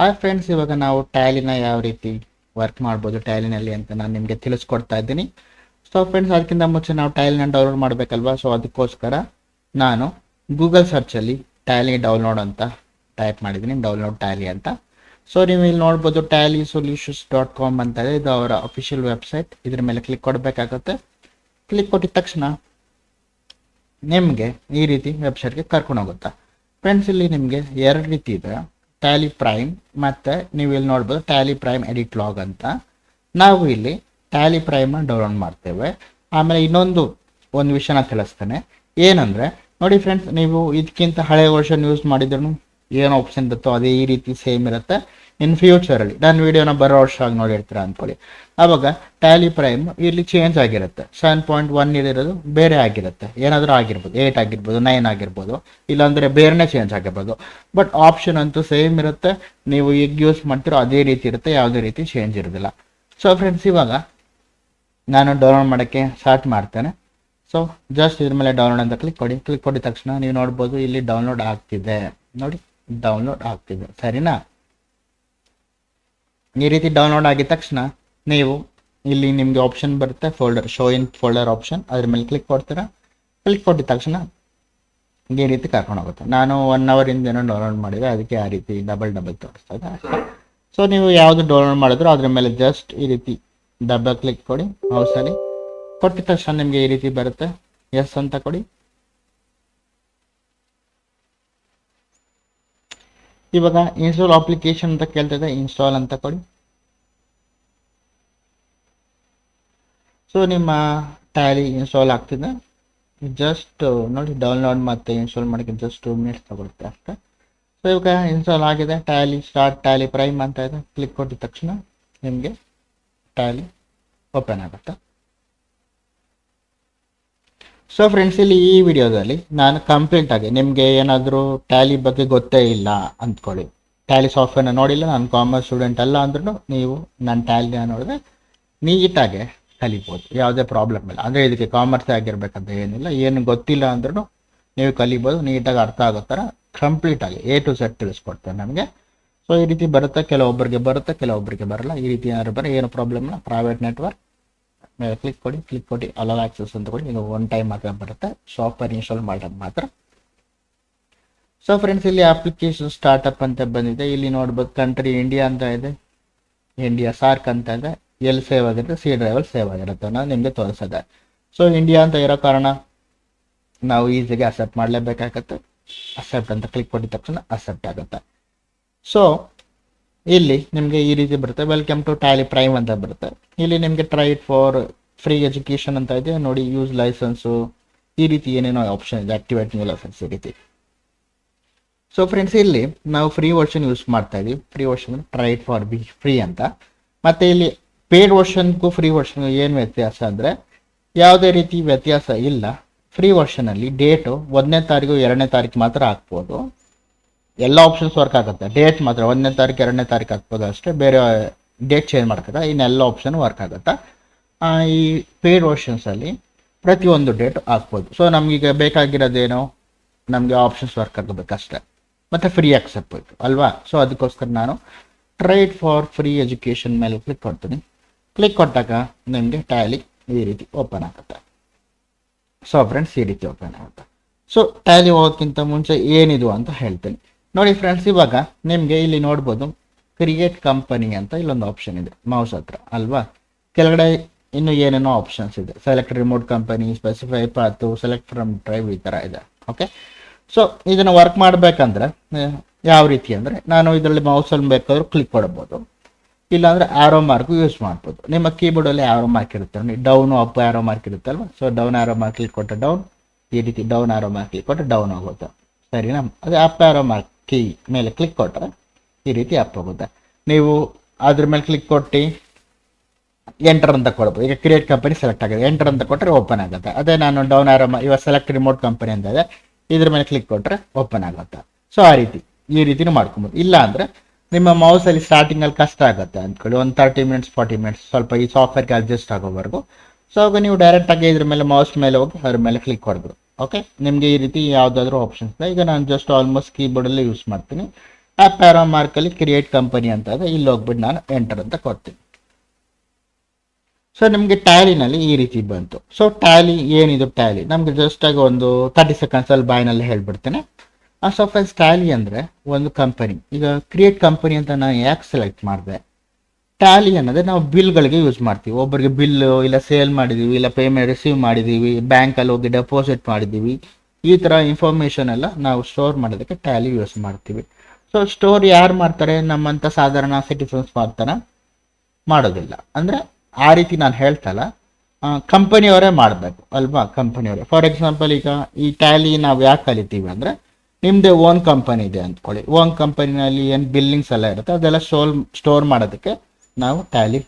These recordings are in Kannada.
ಹಾಯ್ ಫ್ರೆಂಡ್ಸ್, ಇವಾಗ ನಾವು ಟ್ಯಾಲಿನ ಯಾವ ರೀತಿ ವರ್ಕ್ ಮಾಡ್ಬೋದು ಟ್ಯಾಲಿನಲ್ಲಿ ಅಂತ ನಾನು ನಿಮಗೆ ತಿಳಿಸ್ಕೊಡ್ತಾ ಇದ್ದೀನಿ. ಸೊ ಫ್ರೆಂಡ್ಸ್, ಅದಕ್ಕಿಂತ ಮುಂಚೆ ನಾವು ಟ್ಯಾಲಿನ ಡೌನ್ಲೋಡ್ ಮಾಡಬೇಕಲ್ವಾ. ಸೊ ಅದಕ್ಕೋಸ್ಕರ ನಾನು ಗೂಗಲ್ ಸರ್ಚಲ್ಲಿ ಟ್ಯಾಲಿ ಡೌನ್ಲೋಡ್ ಅಂತ ಟೈಪ್ ಮಾಡಿದ್ದೀನಿ, ಡೌನ್ಲೋಡ್ ಟ್ಯಾಲಿ ಅಂತ. ಸೊ ನೀವು ಇಲ್ಲಿ ನೋಡ್ಬೋದು TallySolutions.com ಅಂತ ಇದೆ, ಇದು ಅವರ ಅಫಿಷಿಯಲ್ ವೆಬ್ಸೈಟ್. ಇದ್ರ ಮೇಲೆ ಕ್ಲಿಕ್ ಕೊಡಬೇಕಾಗುತ್ತೆ. ಕ್ಲಿಕ್ ಕೊಟ್ಟಿದ ತಕ್ಷಣ ನಿಮಗೆ ಈ ರೀತಿ ವೆಬ್ಸೈಟ್ಗೆ ಕರ್ಕೊಂಡು ಹೋಗುತ್ತಾ. ಫ್ರೆಂಡ್ಸ್, ಇಲ್ಲಿ ನಿಮಗೆ ಎರಡು ರೀತಿ ಇದೆ, ಟ್ಯಾಲಿ ಪ್ರೈಮ್ ಮತ್ತು ನೀವು ಇಲ್ಲಿ ನೋಡ್ಬೋದು ಟ್ಯಾಲಿ ಪ್ರೈಮ್ ಎಡಿಟ್ ಲಾಗ್ ಅಂತ. ನಾವು ಇಲ್ಲಿ ಟ್ಯಾಲಿ ಪ್ರೈಮ್ನ ಡೌನ್ಲೋಡ್ ಮಾಡ್ತೇವೆ. ಆಮೇಲೆ ಒಂದು ವಿಷಯನ ತಿಳಿಸ್ತೇನೆ, ಏನಂದರೆ ನೋಡಿ ಫ್ರೆಂಡ್ಸ್, ನೀವು ಇದಕ್ಕಿಂತ ಹಳೆ ವರ್ಷನ್ ಯೂಸ್ ಮಾಡಿದ್ರು ಏನು ಆಪ್ಷನ್ ಇರುತ್ತೋ ಅದೇ ಈ ರೀತಿ ಸೇಮ್ ಇರುತ್ತೆ. ಇನ್ ಫ್ಯೂಚರಲ್ಲಿ ನಾನು ವಿಡಿಯೋನ ಬರೋ ವರ್ಷ ಆಗಿ ನೋಡಿರ್ತೀರ ಅಂದ್ಕೊಳ್ಳಿ, ಆವಾಗ ಟ್ಯಾಲಿ ಪ್ರೈಮ್ ಇಲ್ಲಿ ಚೇಂಜ್ ಆಗಿರುತ್ತೆ. 7.1 ಇರೋದು ಬೇರೆ ಆಗಿರುತ್ತೆ, ಏನಾದರೂ ಆಗಿರ್ಬೋದು, 8 ಆಗಿರ್ಬೋದು, 9 ಆಗಿರ್ಬೋದು, ಇಲ್ಲಾಂದರೆ ಬೇರೆನೇ ಚೇಂಜ್ ಆಗಿರ್ಬೋದು. ಬಟ್ ಆಪ್ಷನ್ ಅಂತೂ ಸೇಮ್ ಇರುತ್ತೆ. ನೀವು ಈಗ ಯೂಸ್ ಮಾಡ್ತಿರೋ ಅದೇ ರೀತಿ ಇರುತ್ತೆ, ಯಾವುದೇ ರೀತಿ ಚೇಂಜ್ ಇರೋದಿಲ್ಲ. ಸೊ ಫ್ರೆಂಡ್ಸ್, ಇವಾಗ ನಾನು ಡೌನ್ಲೋಡ್ ಮಾಡೋಕ್ಕೆ ಸ್ಟಾರ್ಟ್ ಮಾಡ್ತೇನೆ. ಸೊ ಜಸ್ಟ್ ಇದ್ರ ಮೇಲೆ ಡೌನ್ಲೋಡ್ ಅಂತ ಕ್ಲಿಕ್ ಕೊಡಿದ ತಕ್ಷಣ ನೀವು ನೋಡ್ಬೋದು ಇಲ್ಲಿ ಡೌನ್ಲೋಡ್ ಆಗ್ತಿದೆ. ನೋಡಿ, ಡೌನ್ಲೋಡ್ ಆಗ್ತಿದೆ, ಸರಿನಾ? ಈ ರೀತಿ ಡೌನ್ಲೋಡ್ ಆಗಿದ ತಕ್ಷಣ ನೀವು ಇಲ್ಲಿ ನಿಮಗೆ ಆಪ್ಷನ್ ಬರುತ್ತೆ, ಶೋ ಇನ್ ಫೋಲ್ಡರ್ ಆಪ್ಷನ್, ಅದ್ರ ಮೇಲೆ ಕ್ಲಿಕ್ ಕೊಡ್ತೀರಾ. ಕ್ಲಿಕ್ ಕೊಟ್ಟಿದ ತಕ್ಷಣ ಈ ರೀತಿ ಕರ್ಕೊಂಡು ಹೋಗುತ್ತೆ. ನಾನು 1 hour ಹಿಂದೆನೋ ಡೌನ್ಲೋಡ್ ಮಾಡಿದೆ, ಅದಕ್ಕೆ ಆ ರೀತಿ ಡಬಲ್ ತೋರಿಸ್ತಾ ಇದೆ ಅಷ್ಟೇ. ಸೊ ನೀವು ಯಾವುದು ಡೌನ್ಲೋಡ್ ಮಾಡಿದ್ರು ಅದ್ರ ಮೇಲೆ ಜಸ್ಟ್ ಈ ರೀತಿ ಡಬಲ್ ಕ್ಲಿಕ್ ಕೊಡಿ ಮೌಸಲ್ಲಿ. ಕೊಟ್ಟಿದ ತಕ್ಷಣ ನಿಮಗೆ ಈ ರೀತಿ ಬರುತ್ತೆ, ಎಸ್ ಅಂತ ಕೊಡಿ. ಇವಾಗ ಇನ್ಸ್ಟಾಲ್ ಅಪ್ಲಿಕೇಶನ್ ಅಂತ ಕೇಳ್ತದೆ, ಇನ್ಸ್ಟಾಲ್ ಅಂತ ಕೊಡಿ. ಸೊ ನಿಮ್ಮ ಟ್ಯಾಲಿ ಇನ್ಸ್ಟಾಲ್ ಆಗ್ತಿದೆ. ಜಸ್ಟ್ ನೋಡಿ, ಡೌನ್ಲೋಡ್ ಮತ್ತು ಇನ್ಸ್ಟಾಲ್ ಮಾಡೋಕ್ಕೆ ಜಸ್ಟ್ 2 minutes ತಗೊಳುತ್ತೆ ಅಷ್ಟೇ. ಸೊ ಇವಾಗ ಇನ್ಸ್ಟಾಲ್ ಆಗಿದೆ. ಟ್ಯಾಲಿ ಪ್ರೈಮ್ ಅಂತ ಇದೆ. ಕ್ಲಿಕ್ ಕೊಟ್ಟಿದ ತಕ್ಷಣ ನಿಮಗೆ ಟ್ಯಾಲಿ ಓಪನ್ ಆಗುತ್ತೆ. ಸೊ ಫ್ರೆಂಡ್ಸ್, ಇಲ್ಲಿ ಈ ವಿಡಿಯೋದಲ್ಲಿ ನಾನು ಕಂಪ್ಲೀಟ್ ಆಗಿ ನಿಮಗೆ ಏನಾದರೂ ಟ್ಯಾಲಿ ಬಗ್ಗೆ ಗೊತ್ತೇ ಇಲ್ಲ ಅಂದ್ಕೊಳ್ಳಿ, ಟ್ಯಾಲಿ ಸಾಫ್ಟ್ವೇರ್ನ ನೋಡಿಲ್ಲ, ನಾನು ಕಾಮರ್ಸ್ ಸ್ಟೂಡೆಂಟ್ ಅಲ್ಲ ಅಂದ್ರೂ ನೀವು ನನ್ನ ಟ್ಯಾಲಿನ ನೋಡಿದ್ರೆ ನೀಟಾಗಿ ಕಲಿಬೋದು, ಯಾವುದೇ ಪ್ರಾಬ್ಲಮ್ ಇಲ್ಲ. ಅಂದರೆ ಇದಕ್ಕೆ ಕಾಮರ್ಸ್ ಆಗಿರ್ಬೇಕಂತ ಏನಿಲ್ಲ, ಏನು ಗೊತ್ತಿಲ್ಲ ಅಂದ್ರೂ ನೀವು ಕಲಿಬೋದು, ನೀಟಾಗಿ ಅರ್ಥ ಆಗೋ ಥರ ಕಂಪ್ಲೀಟಾಗಿ A to Z ತಿಳಿಸ್ಕೊಡ್ತೇನೆ ನಮಗೆ. ಸೊ ಈ ರೀತಿ ಬರುತ್ತೆ, ಕೆಲವೊಬ್ಬರಿಗೆ ಬರುತ್ತೆ, ಕೆಲವೊಬ್ಬರಿಗೆ ಬರಲ್ಲ. ಈ ರೀತಿ ಏನಾದ್ರು ಏನು ಪ್ರಾಬ್ಲಮ್ ಇಲ್ಲ. ಪ್ರೈವೇಟ್ ನೆಟ್ವರ್ಕ್ ಮೇಲೆ ಕ್ಲಿಕ್ ಕೊಡಿ ಅಲೋ ಆಕ್ಸೆಸ್ ಅಂತ ಕೊಡಿ. ಇದು 1 time ಮಾತ್ರ ಬರುತ್ತೆ, ಸಾಫ್ಟ್ವೇರ್ ಇನ್ಸ್ಟಾಲ್ ಮಾಡೋದು ಮಾತ್ರ. ಸೊ ಫ್ರೆಂಡ್ಸ್, ಇಲ್ಲಿ ಅಪ್ಲಿಕೇಶನ್ ಸ್ಟಾರ್ಟಪ್ ಅಂತ ಬಂದಿದೆ. ಇಲ್ಲಿ ನೋಡ್ಬೋದು ಕಂಟ್ರಿ ಇಂಡಿಯಾ ಅಂತ ಇದೆ, ಇಂಡಿಯಾ ಸಾರ್ಕ್ ಅಂತ ಇದೆ. ಎಲ್ಲಿ ಸೇವ್ ಆಗಿರುತ್ತೆ, C ಡ್ರೈವಲ್ಲಿ ಸೇವ್ ಆಗಿರುತ್ತೆ ಅನ್ನೋದು ನಿಮಗೆ ತೋರಿಸಿದೆ. ಸೊ ಇಂಡಿಯಾ ಅಂತ ಇರೋ ಕಾರಣ ನಾವು ಈಸಿಗೆ ಅಕ್ಸೆಪ್ಟ್ ಮಾಡಲೇಬೇಕಾಗತ್ತೆ. ಅಕ್ಸೆಪ್ಟ್ ಅಂತ ಕ್ಲಿಕ್ ಕೊಟ್ಟಿದ ತಕ್ಷಣ ಅಕ್ಸೆಪ್ಟ್ ಆಗುತ್ತೆ. ಸೊ ಇಲ್ಲಿ ನಿಮಗೆ ಈ ರೀತಿ ಬರುತ್ತೆ, ವೆಲ್ಕಮ್ ಟು ಟ್ಯಾಲಿ ಪ್ರೈಮ್ ಅಂತ ಬರುತ್ತೆ. ಇಲ್ಲಿ ನಿಮಗೆ try it for free education ಅಂತ ಇದೆ ನೋಡಿ, ಯೂಸ್ ಲೈಸೆನ್ಸು, ಈ ರೀತಿ ಏನೇನೋ ಆಪ್ಷನ್ ಇದೆ, ಆಕ್ಟಿವೇಟ್ ನ್ಯೂ ಲೈಸೆನ್ಸ್ ಈ ರೀತಿ. ಸೊ ಫ್ರೆಂಡ್ಸ್, ಇಲ್ಲಿ ನಾವು ಫ್ರೀ ವರ್ಷನ್ ಯೂಸ್ ಮಾಡ್ತಾ ಇದೀವಿ. Free version try it for free ಅಂತ. ಮತ್ತು ಇಲ್ಲಿ ಪೇಡ್ ವರ್ಷನ್ಗೂ ಫ್ರೀ ವರ್ಷನ್ಗೂ ಏನು ವ್ಯತ್ಯಾಸ ಅಂದರೆ ಯಾವುದೇ ರೀತಿ ವ್ಯತ್ಯಾಸ ಇಲ್ಲ. ಫ್ರೀ ವರ್ಷನಲ್ಲಿ ಡೇಟು 1ನೇ ತಾರೀಕು 2ನೇ ತಾರೀಕು ಮಾತ್ರ ಹಾಕ್ಬೋದು, ಎಲ್ಲ ಆಪ್ಷನ್ಸ್ ವರ್ಕ್ ಆಗುತ್ತೆ. ಡೇಟ್ ಮಾತ್ರ 1ನೇ ತಾರೀಕು 2ನೇ ತಾರೀಕು ಹಾಕ್ಬೋದು ಅಷ್ಟೇ, ಬೇರೆ ಡೇಟ್ ಚೇಂಜ್ ಮಾಡ್ಕೊತಾ ಇನ್ನೆಲ್ಲ ಆಪ್ಷನ್ ವರ್ಕ್ ಆಗುತ್ತೆ. ಈ ಪೇಡ್ ವರ್ಷನ್ಸಲ್ಲಿ ಪ್ರತಿಯೊಂದು ಡೇಟ್ ಹಾಕ್ಬೋದು. ಸೊ ನಮಗೀಗ ಬೇಕಾಗಿರೋದೇನೋ ನಮಗೆ ಆಪ್ಷನ್ಸ್ ವರ್ಕ್ ಆಗಬೇಕಷ್ಟೇ, ಮತ್ತು ಫ್ರೀ ಆಕ್ಸೆಪ್ಟ್ ಬೇಕು ಅಲ್ವಾ. ಸೊ ಅದಕ್ಕೋಸ್ಕರ ನಾನು ಟ್ರೈಡ್ ಫಾರ್ ಫ್ರೀ ಎಜುಕೇಷನ್ ಮೇಲೆ ಕ್ಲಿಕ್ ಕೊಡ್ತೀನಿ. ಕ್ಲಿಕ್ ಕೊಟ್ಟಾಗ ನಿಮಗೆ ಟ್ಯಾಲಿ ಈ ರೀತಿ ಓಪನ್ ಆಗುತ್ತೆ. ಸೊ ಫ್ರೆಂಡ್ಸ್, ಈ ರೀತಿ ಓಪನ್ ಆಗುತ್ತೆ. ಸೊ ಟ್ಯಾಲಿ ಹೋಗೋಕ್ಕಿಂತ ಮುಂಚೆ ಏನಿದು ಅಂತ ಹೇಳ್ತೀನಿ ನೋಡಿ ಫ್ರೆಂಡ್ಸ್. ಇವಾಗ ನಿಮಗೆ ಇಲ್ಲಿ ನೋಡ್ಬೋದು ಕ್ರಿಯೇಟ್ ಕಂಪನಿ ಅಂತ ಇಲ್ಲೊಂದು ಆಪ್ಷನ್ ಇದೆ ಮೌಸ್ ಹತ್ರ ಅಲ್ವಾ. ಕೆಳಗಡೆ ಇನ್ನು ಏನೇನೋ ಆಪ್ಷನ್ಸ್ ಇದೆ, select remote company, specify path, select from drive, ಈ ಥರ ಇದೆ. ಓಕೆ, ಸೊ ಇದನ್ನು ವರ್ಕ್ ಮಾಡಬೇಕಂದ್ರೆ ಯಾವ ರೀತಿ ಅಂದರೆ ನಾನು ಇದರಲ್ಲಿ ಮೌಸಲ್ಲಿ ಬೇಕಾದ್ರೂ ಕ್ಲಿಕ್ ಕೊಡ್ಬೋದು, ಇಲ್ಲಾಂದರೆ ಆರೋ ಮಾರ್ಕು ಯೂಸ್ ಮಾಡ್ಬೋದು. ನಿಮ್ಮ ಕೀಬೋರ್ಡಲ್ಲಿ ಆರೋ ಮಾರ್ಕ್ ಇರುತ್ತೆ ನೋಡಿ, ಡೌನು ಅಪ್ ಆರೋ ಮಾರ್ಕ್ ಇರುತ್ತೆ ಅಲ್ವಾ. So down arrow mark click ಕೊಟ್ಟರೆ ಡೌನ್, ಈ ರೀತಿ ಡೌನ್ ಆರೋ ಮಾರ್ಕ್ ಕ್ಲಿಕ್ ಕೊಟ್ಟರೆ ಡೌನ್ ಹೋಗುತ್ತೆ, ಸರಿನಾ? ಅದೇ ಅಪ್ ಆರೋ ಮಾರ್ಕ್ ಕೀ ಮೇಲೆ ಕ್ಲಿಕ್ ಕೊಟ್ಟರೆ ಈ ರೀತಿ ಅಪ್ ಹೋಗುತ್ತೆ. ನೀವು ಅದ್ರ ಮೇಲೆ ಕ್ಲಿಕ್ ಕೊಟ್ಟು ಎಂಟರ್ ಅಂತ ಕೊಡ್ಬೋದು. ಈಗ ಕ್ರಿಯೇಟ್ ಕಂಪನಿ ಸೆಲೆಕ್ಟ್ ಆಗಿದೆ, ಎಂಟರ್ ಅಂತ ಕೊಟ್ಟರೆ ಓಪನ್ ಆಗುತ್ತೆ. ಅದೇ ನಾನು ಡೌನ್ ಆರೋ ಇವಾಗ ಸೆಲೆಕ್ಟ್ ರಿಮೋಟ್ ಕಂಪನಿ ಅಂತ ಇದೆ, ಇದ್ರ ಮೇಲೆ ಕ್ಲಿಕ್ ಕೊಟ್ಟರೆ ಓಪನ್ ಆಗುತ್ತೆ. ಸೊ ಆ ರೀತಿ ಈ ರೀತಿನೂ ಮಾಡ್ಕೊಬೋದು. ಇಲ್ಲ ಅಂದರೆ ನಿಮ್ಮ ಮೌಸಲ್ಲಿ ಸ್ಟಾರ್ಟಿಂಗಲ್ಲಿ ಕಷ್ಟ ಆಗುತ್ತೆ ಅಂದ್ಕೊಳ್ಳಿ, ಒಂದು 30 minutes 40 minutes ಸ್ವಲ್ಪ ಈ ಸಾಫ್ಟ್ವೇರ್ಗೆ ಅಡ್ಜಸ್ಟ್ ಆಗೋವರೆಗೂ. ಸೊ ಆಗ ನೀವು ಡೈರೆಕ್ಟಾಗಿ ಇದ್ರ ಮೇಲೆ ಮೌಸ್ ಮೇಲೆ ಹೋಗಿ ಅದ್ರ ಮೇಲೆ ಕ್ಲಿಕ್ ಕೊಡ್ಬೋದು. ಓಕೆ, ನಿಮಗೆ ಈ ರೀತಿ ಯಾವುದಾದ್ರೂ ಆಪ್ಷನ್ಸ್ ಇದೆ. ಈಗ ನಾನು ಜಸ್ಟ್ ಆಲ್ಮೋಸ್ಟ್ ಕೀಬೋರ್ಡಲ್ಲೇ ಯೂಸ್ ಮಾಡ್ತೀನಿ. ಆ್ಯಪ್ ಆ್ಯರೋ ಮಾರ್ಕಲ್ಲಿ ಕ್ರಿಯೇಟ್ ಕಂಪನಿ ಅಂತ ಇದೆ, ಇಲ್ಲಿ ಹೋಗ್ಬಿಟ್ಟು ನಾನು ಎಂಟರ್ ಅಂತ ಕೊಡ್ತೀನಿ. ಸೊ ನಿಮಗೆ ಟ್ಯಾಲಿನಲ್ಲಿ ಈ ರೀತಿ ಬಂತು. ಸೊ ಟ್ಯಾಲಿ ಏನಿದು ಟ್ಯಾಲಿ ನಮಗೆ ಜಸ್ಟ್ ಆಗಿ ಒಂದು 30 ಸೆಕೆಂಡ್ಸಲ್ಲಿ ಬಾಯ್ನಲ್ಲಿ ಹೇಳ್ಬಿಡ್ತೇನೆ. ಸೊ ಫ್ರೆಂಡ್ಸ್, ಟ್ಯಾಲಿ ಅಂದರೆ ಒಂದು ಕಂಪನಿ. ಈಗ ಕ್ರಿಯೇಟ್ ಕಂಪನಿ ಅಂತ ನಾನು ಯಾಕೆ ಸೆಲೆಕ್ಟ್ ಮಾಡಿದೆ, ಟ್ಯಾಲಿ ಅನ್ನೋದೇ ನಾವು ಬಿಲ್ಗಳಿಗೆ ಯೂಸ್ ಮಾಡ್ತೀವಿ. ಒಬ್ಬರಿಗೆ ಬಿಲ್ಲು ಇಲ್ಲ ಸೇಲ್ ಮಾಡಿದ್ದೀವಿ, ಇಲ್ಲ ಪೇಮೆಂಟ್ ರಿಸೀವ್ ಮಾಡಿದ್ದೀವಿ, ಬ್ಯಾಂಕಲ್ಲಿ ಹೋಗಿ ಡೆಪಾಸಿಟ್ ಮಾಡಿದ್ದೀವಿ, ಈ ಥರ ಇನ್ಫಾರ್ಮೇಷನ್ ಎಲ್ಲ ನಾವು ಸ್ಟೋರ್ ಮಾಡೋದಕ್ಕೆ ಟ್ಯಾಲಿ ಯೂಸ್ ಮಾಡ್ತೀವಿ. ಸೊ ಸ್ಟೋರ್ ಯಾರು ಮಾಡ್ತಾರೆ, ನಮ್ಮಂಥ ಸಾಧಾರಣ ಸಿಟಿಸನ್ಸ್ ಮಾಡ್ತಾನೆ ಮಾಡೋದಿಲ್ಲ. ಅಂದರೆ ಆ ರೀತಿ ನಾನು ಹೇಳ್ತಲ್ಲ, ಕಂಪನಿಯವರೇ ಮಾಡಬೇಕು ಅಲ್ವಾ, ಕಂಪನಿಯವರೇ. ಫಾರ್ ಎಕ್ಸಾಂಪಲ್, ಈಗ ಈ ಟ್ಯಾಲಿ ನಾವು ಯಾಕೆ ಕಲಿತೀವಿ ಅಂದರೆ, ನಿಮ್ಮದೇ ಓನ್ ಕಂಪನಿ ಇದೆ ಅಂದ್ಕೊಳ್ಳಿ. ಓನ್ ಕಂಪನಿನಲ್ಲಿ ಏನು ಬಿಲ್ಲಿಂಗ್ಸ್ ಎಲ್ಲ ಇರುತ್ತೆ ಅದೆಲ್ಲ ಸ್ಟೋರ್ ಮಾಡೋದಕ್ಕೆ ನಾವು ಟ್ಯಾಲಿ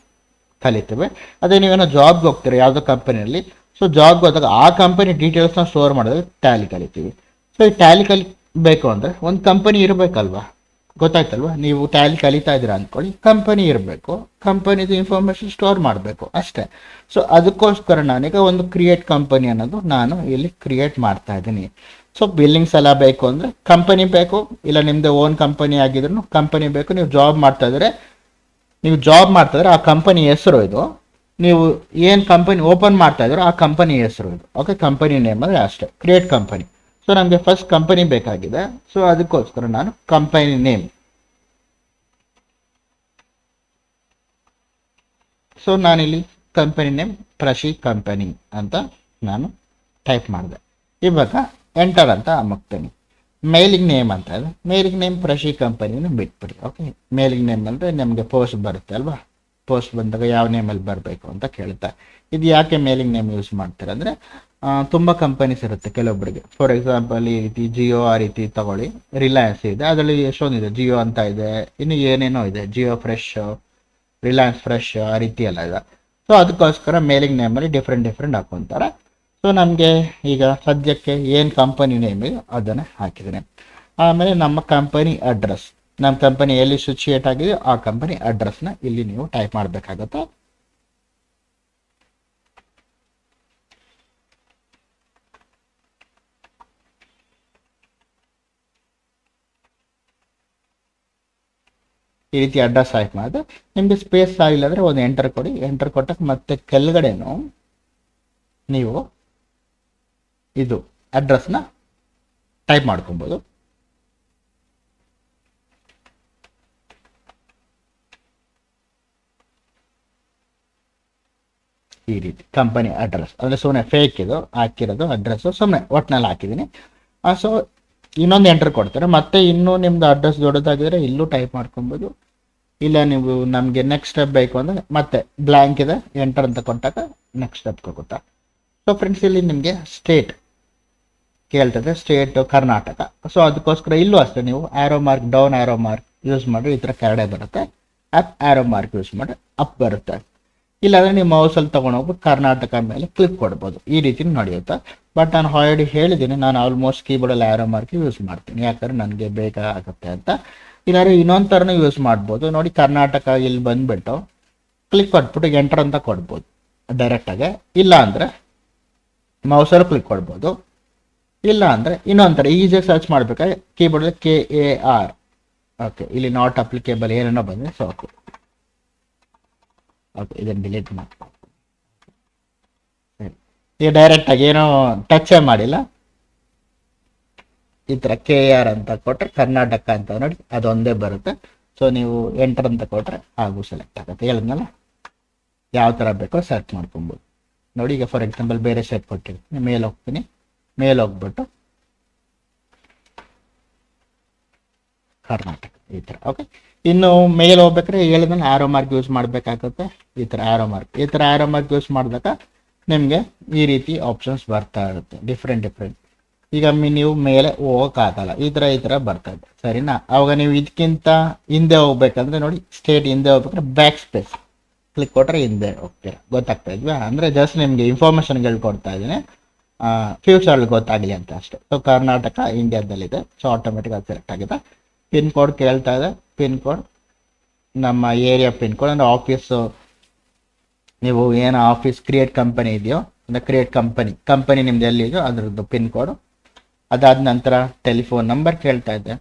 ಕಲಿತೇವೆ. ಅದೇ ನೀವೇನೋ ಜಾಬ್ಗೆ ಹೋಗ್ತೀರಾ ಯಾವುದೋ ಕಂಪನಿಯಲ್ಲಿ, ಸೊ ಜಾಬ್ಗೆ ಹೋದಾಗ ಆ ಕಂಪನಿ ಡೀಟೇಲ್ಸ್ನ ಸ್ಟೋರ್ ಮಾಡೋದಕ್ಕೆ ಟ್ಯಾಲಿ ಕಲಿತೀವಿ. ಸೊ ಈ ಟ್ಯಾಲಿ ಕಲಿಬೇಕು ಅಂದರೆ ಒಂದು ಕಂಪನಿ ಇರಬೇಕಲ್ವಾ, ಗೊತ್ತಾಯ್ತಲ್ವಾ. ನೀವು ಟ್ಯಾಲಿ ಕಲಿತಾ ಇದ್ದೀರಾ ಅಂದ್ಕೊಳ್ಳಿ, ಕಂಪನಿ ಇರಬೇಕು, ಕಂಪನಿದು ಇನ್ಫಾರ್ಮೇಷನ್ ಸ್ಟೋರ್ ಮಾಡಬೇಕು ಅಷ್ಟೇ. ಸೊ ಅದಕ್ಕೋಸ್ಕರ ನಾನೀಗ ಒಂದು ಕ್ರಿಯೇಟ್ ಕಂಪನಿ ಅನ್ನೋದು ನಾನು ಇಲ್ಲಿ ಕ್ರಿಯೇಟ್ ಮಾಡ್ತಾ ಇದ್ದೀನಿ. ಸೊ ಬಿಲ್ಲಿಂಗ್ಸ್ ಎಲ್ಲ ಬೇಕು ಅಂದರೆ ಕಂಪನಿ ಬೇಕು, ಇಲ್ಲ ನಿಮ್ಮದು ಓನ್ ಕಂಪನಿ ಆಗಿದ್ರು ಕಂಪನಿ ಬೇಕು. ನೀವು ಜಾಬ್ ಮಾಡ್ತಾ ಇದ್ರೆ ಆ ಕಂಪನಿ ಹೆಸರು ಇದು, ನೀವು ಏನು ಕಂಪನಿ ಓಪನ್ ಮಾಡ್ತಾ ಇದ್ರು ಆ ಕಂಪನಿ ಹೆಸರು ಇದು. ಓಕೆ, ಕಂಪನಿ ನೇಮ್ ಅಂದರೆ ಅಷ್ಟೇ, ಕ್ರಿಯೇಟ್ ಕಂಪನಿ. ಸೊ ನಮಗೆ ಫಸ್ಟ್ ಕಂಪನಿ ಬೇಕಾಗಿದೆ. ಸೊ ಅದಕ್ಕೋಸ್ಕರ ನಾನು ಕಂಪನಿ ನೇಮ್, ಸೊ ನಾನಿಲ್ಲಿ ಕಂಪನಿ ನೇಮ್ ಪ್ರಶಿ ಕಂಪನಿ ಅಂತ ನಾನು ಟೈಪ್ ಮಾಡಿದೆ. ಇವಾಗ ಎಂಟರ್ ಅಂತ ಅಮಕ್ತೀನಿ. ಮೇಲಿಂಗ್ ನೇಮ್ ಅಂತ ಇದೆ, ಮೇಲಿಂಗ್ ನೇಮ್ ಪ್ರಶಿ ಕಂಪನಿನ ಬಿಟ್ಬಿಡಿ. ಓಕೆ, ಮೇಲಿಂಗ್ ನೇಮ್ ಅಂದರೆ ನಮಗೆ ಪೋಸ್ಟ್ ಬರುತ್ತೆ ಅಲ್ವಾ, ಪೋಸ್ಟ್ ಬಂದಾಗ ಯಾವ ನೇಮಲ್ಲಿ ಬರಬೇಕು ಅಂತ ಕೇಳುತ್ತೆ. ಇದು ಯಾಕೆ ಮೇಲಿಂಗ್ ನೇಮ್ ಯೂಸ್ ಮಾಡ್ತಾರೆ ಅಂದರೆ, ತುಂಬ ಕಂಪನೀಸ್ ಇರುತ್ತೆ ಕೆಲವೊಬ್ಬರಿಗೆ. ಫಾರ್ ಎಕ್ಸಾಂಪಲ್, ಈ ರೀತಿ ಜಿಯೋ ಆ ರೀತಿ ತಗೊಳ್ಳಿ, ರಿಲಯನ್ಸ್ ಇದೆ, ಅದರಲ್ಲಿ ಎಷ್ಟೊಂದಿದೆ, ಜಿಯೋ ಅಂತ ಇದೆ, ಇನ್ನು ಏನೇನೋ ಇದೆ, ಜಿಯೋ ಫ್ರೆಶ್, ರಿಲಯನ್ಸ್ ಫ್ರೆಶ್ ಆ ರೀತಿ ಎಲ್ಲ ಇದೆ. ಸೊ ಅದಕ್ಕೋಸ್ಕರ ಮೇಲಿಂಗ್ ನೇಮಲ್ಲಿ ಡಿಫ್ರೆಂಟ್ ಹಾಕೊತಾರೆ. ಸೊ ನಮಗೆ ಈಗ ಸದ್ಯಕ್ಕೆ ಏನು ಕಂಪನಿ ನೇಮ್ ಇದೆ ಅದನ್ನು ಹಾಕಿದ್ದೀನಿ. ಆಮೇಲೆ ನಮ್ಮ ಕಂಪನಿ ಅಡ್ರೆಸ್, ನಮ್ಮ ಕಂಪನಿ ಎಲ್ಲಿ ಸಿಚುಯೇಟ್ ಆಗಿದೆ ಆ ಕಂಪನಿ ಅಡ್ರೆಸ್ನ ಇಲ್ಲಿ ನೀವು ಟೈಪ್ ಮಾಡಬೇಕಾಗುತ್ತೆ. ಈ ರೀತಿ ಅಡ್ರೆಸ್ ಟೈಪ್ ಮಾಡಿದ್ರೆ ನಿಮಗೆ ಸ್ಪೇಸ್ ಆಗಿಲ್ಲ ಅಂದರೆ ಒಂದು ಎಂಟರ್ ಕೊಡಿ. ಎಂಟರ್ ಕೊಟ್ಟಕ್ಕೆ ಮತ್ತೆ ಕೆಳಗಡೆನೂ ನೀವು ಇದು ಅಡ್ರೆಸ್ನ ಟೈಪ್ ಮಾಡ್ಕೊಬೋದು. ಈ ರೀತಿ ಕಂಪನಿ ಅಡ್ರೆಸ್ ಅಂದರೆ ಸುಮ್ಮನೆ ಫೇಕ್ ಇದು ಹಾಕಿರೋದು ಅಡ್ರೆಸ್ಸು, ಸುಮ್ಮನೆ ಒಟ್ಟಿನಲ್ಲಿ ಹಾಕಿದ್ದೀನಿ. ಸೊ ಇನ್ನೊಂದು ಎಂಟರ್ ಕೊಡ್ತಾರೆ. ಮತ್ತೆ ಇನ್ನೂ ನಿಮ್ದು ಅಡ್ರೆಸ್ ದೊಡ್ಡದಾಗಿದ್ರೆ ಇಲ್ಲೂ ಟೈಪ್ ಮಾಡ್ಕೊಬೋದು. ಇಲ್ಲ ನೀವು ನಮಗೆ ನೆಕ್ಸ್ಟ್ ಸ್ಟೆಪ್ ಬೇಕು ಅಂದರೆ ಮತ್ತೆ ಬ್ಲ್ಯಾಂಕ್ ಇದೆ, ಎಂಟರ್ ಅಂತ ಕೊಟ್ಟಾಗ ನೆಕ್ಸ್ಟ್ ಸ್ಟೆಪ್ ಹೋಗುತ್ತಾ. ಸೊ ಫ್ರೆಂಡ್ಸ್, ಇಲ್ಲಿ ನಿಮಗೆ ಸ್ಟೇಟ್ ಕೇಳ್ತದೆ, ಸ್ಟೇಟ್ ಕರ್ನಾಟಕ. ಸೊ ಅದಕ್ಕೋಸ್ಕರ ಇಲ್ಲೂ ಅಷ್ಟೇ, ನೀವು arrow mark, down arrow mark use ಮಾಡಿ ಈ ಥರ ಕೆಳಗಡೆ ಬರುತ್ತೆ. ಅಪ್ ಆ್ಯರೋ ಮಾರ್ಕ್ ಯೂಸ್ ಮಾಡಿ ಅಪ್ ಬರುತ್ತೆ. ಇಲ್ಲಾಂದರೆ ನೀವು ಮೌಸಲ್ಲಿ ತೊಗೊಂಡೋಗ್ಬಿಟ್ಟು ಕರ್ನಾಟಕ ಮೇಲೆ ಕ್ಲಿಕ್ ಕೊಡ್ಬೋದು. ಈ ರೀತಿ ನಡೆಯುತ್ತೆ. ಬಟ್ ನಾನು ಆಲ್ರೆಡಿ ಹೇಳಿದ್ದೀನಿ, ನಾನು ಆಲ್ಮೋಸ್ಟ್ ಕೀಬೋರ್ಡಲ್ಲಿ ಆ್ಯರೋ ಮಾರ್ಕ್ ಯೂಸ್ ಮಾಡ್ತೀನಿ, ಯಾಕಂದರೆ ನನಗೆ ಬೇಕಾಗುತ್ತೆ ಅಂತ. ಇಲ್ಲಾಂದರೆ ಇನ್ನೊಂದು ಥರನೂ ಯೂಸ್ ಮಾಡ್ಬೋದು. ನೋಡಿ, ಕರ್ನಾಟಕ ಇಲ್ಲಿ ಬಂದುಬಿಟ್ಟು ಕ್ಲಿಕ್ ಕೊಟ್ಬಿಟ್ಟು ಎಂಟರ್ ಅಂತ ಕೊಡ್ಬೋದು ಡೈರೆಕ್ಟಾಗೆ. ಇಲ್ಲ ಅಂದರೆ ಮೌಸಲ್ಲಿ ಕ್ಲಿಕ್ ಕೊಡ್ಬೋದು. ಇಲ್ಲ ಅಂದರೆ ಇನ್ನೊಂದು ಥರ ಈಸಿಯಾಗಿ ಸರ್ಚ್ ಮಾಡಬೇಕಾದ್ರೆ ಕೀಬೋರ್ಡಲ್ಲಿ KAR. ಓಕೆ, ಇಲ್ಲಿ ನಾಟ್ ಅಪ್ಲಿಕೇಬಲ್ ಏನೇನೋ ಬಂದರೆ ಸಾಕು. ಓಕೆ, ಇದನ್ನು ಡಿಲೀಟ್ ಮಾಡಿ. ಸರಿ, ಈಗ ಡೈರೆಕ್ಟಾಗಿ ಏನೋ ಟಚೇ ಮಾಡಿಲ್ಲ, ಈ ಥರ KAR ಅಂತ ಕೊಟ್ಟರೆ ಕರ್ನಾಟಕ ಅಂತ ನೋಡಿ ಅದೊಂದೇ ಬರುತ್ತೆ. ಸೊ ನೀವು ಎಂಟರ್ ಅಂತ ಕೊಟ್ಟರೆ ಹಾಗೂ ಸೆಲೆಕ್ಟ್ ಆಗುತ್ತೆ. ಹೇಳಿದ್ನಲ್ಲ, ಯಾವ ಥರ ಬೇಕೋ ಸರ್ಚ್ ಮಾಡ್ಕೊಬೋದು. ನೋಡಿ, ಈಗ ಫಾರ್ ಎಕ್ಸಾಂಪಲ್ ಬೇರೆ ಶೇಪ್ ಕೊಟ್ಟಿರ್ತೀನಿ, ಮೇಲೆ ಹೋಗ್ತೀನಿ, ಮೇಲೆ ಹೋಗ್ಬಿಟ್ಟು ಕರ್ನಾಟಕ ಈ ಥರ. ಓಕೆ, ಇನ್ನು ಮೇಲೆ ಹೋಗ್ಬೇಕಾದ್ರೆ ಹೇಳಿದ್ಮೇಲೆ ಆ್ಯರೋ ಮಾರ್ಕ್ ಯೂಸ್ ಮಾಡಬೇಕಾಗುತ್ತೆ. ಈ ಥರ ಆ್ಯರೋ ಮಾರ್ಕ್ ಯೂಸ್ ಮಾಡಿದಾಗ ನಿಮಗೆ ಈ ರೀತಿ ಆಪ್ಷನ್ಸ್ ಬರ್ತಾ ಇರುತ್ತೆ, ಡಿಫ್ರೆಂಟ್. ಈಗ ನೀವು ಮೇಲೆ ಹೋಗೋಕ್ಕಾಗಲ್ಲ, ಈ ಥರ ಬರ್ತಾ ಇದೆ, ಸರಿನಾ. ಅವಾಗ ನೀವು ಇದಕ್ಕಿಂತ ಹಿಂದೆ ಹೋಗ್ಬೇಕಂದ್ರೆ ನೋಡಿ, ಸ್ಟೇಟ್ ಹಿಂದೆ ಹೋಗ್ಬೇಕಾದ್ರೆ ಬ್ಯಾಕ್ ಸ್ಪೇಸ್ ಕ್ಲಿಕ್ ಕೊಟ್ಟರೆ ಹಿಂದೆ ಹೋಗ್ತೀರಾ. ಗೊತ್ತಾಗ್ತಾ ಇದ್ವಾ? ಅಂದರೆ ಜಸ್ಟ್ ನಿಮಗೆ ಇನ್ಫಾರ್ಮೇಷನ್ಗಳು ಕೊಡ್ತಾ ಇದ್ದೀನಿ, ಫ್ಯೂಚರಲ್ಲಿ ಗೊತ್ತಾಗಲಿ ಅಂತ ಅಷ್ಟೇ. ಸೊ ಕರ್ನಾಟಕ ಇಂಡಿಯಾದಲ್ಲಿದೆ, ಸೊ ಆಟೋಮೆಟಿಕ್ ಅದು ಸೆಲೆಕ್ಟ್ ಆಗಿದೆ. ಪಿನ್ ಕೋಡ್ ಕೇಳ್ತಾ ಇದೆ, ಪಿನ್ ಕೋಡ್ ನಮ್ಮ ಏರಿಯಾ ಪಿನ್ ಕೋಡ್ ಅಂದರೆ ಆಫೀಸು, ನೀವು ಏನು ಆಫೀಸ್ ಕ್ರಿಯೇಟ್ ಕಂಪನಿ ಇದೆಯೋ ಅಂದರೆ ಕ್ರಿಯೇಟ್ ಕಂಪನಿ ನಿಮ್ದು ಎಲ್ಲಿದೆಯೋ ಅದರದ್ದು ಪಿನ್ ಕೋಡು. ಅದಾದ ನಂತರ ಟೆಲಿಫೋನ್ ನಂಬರ್ ಕೇಳ್ತಾ ಇದೆ.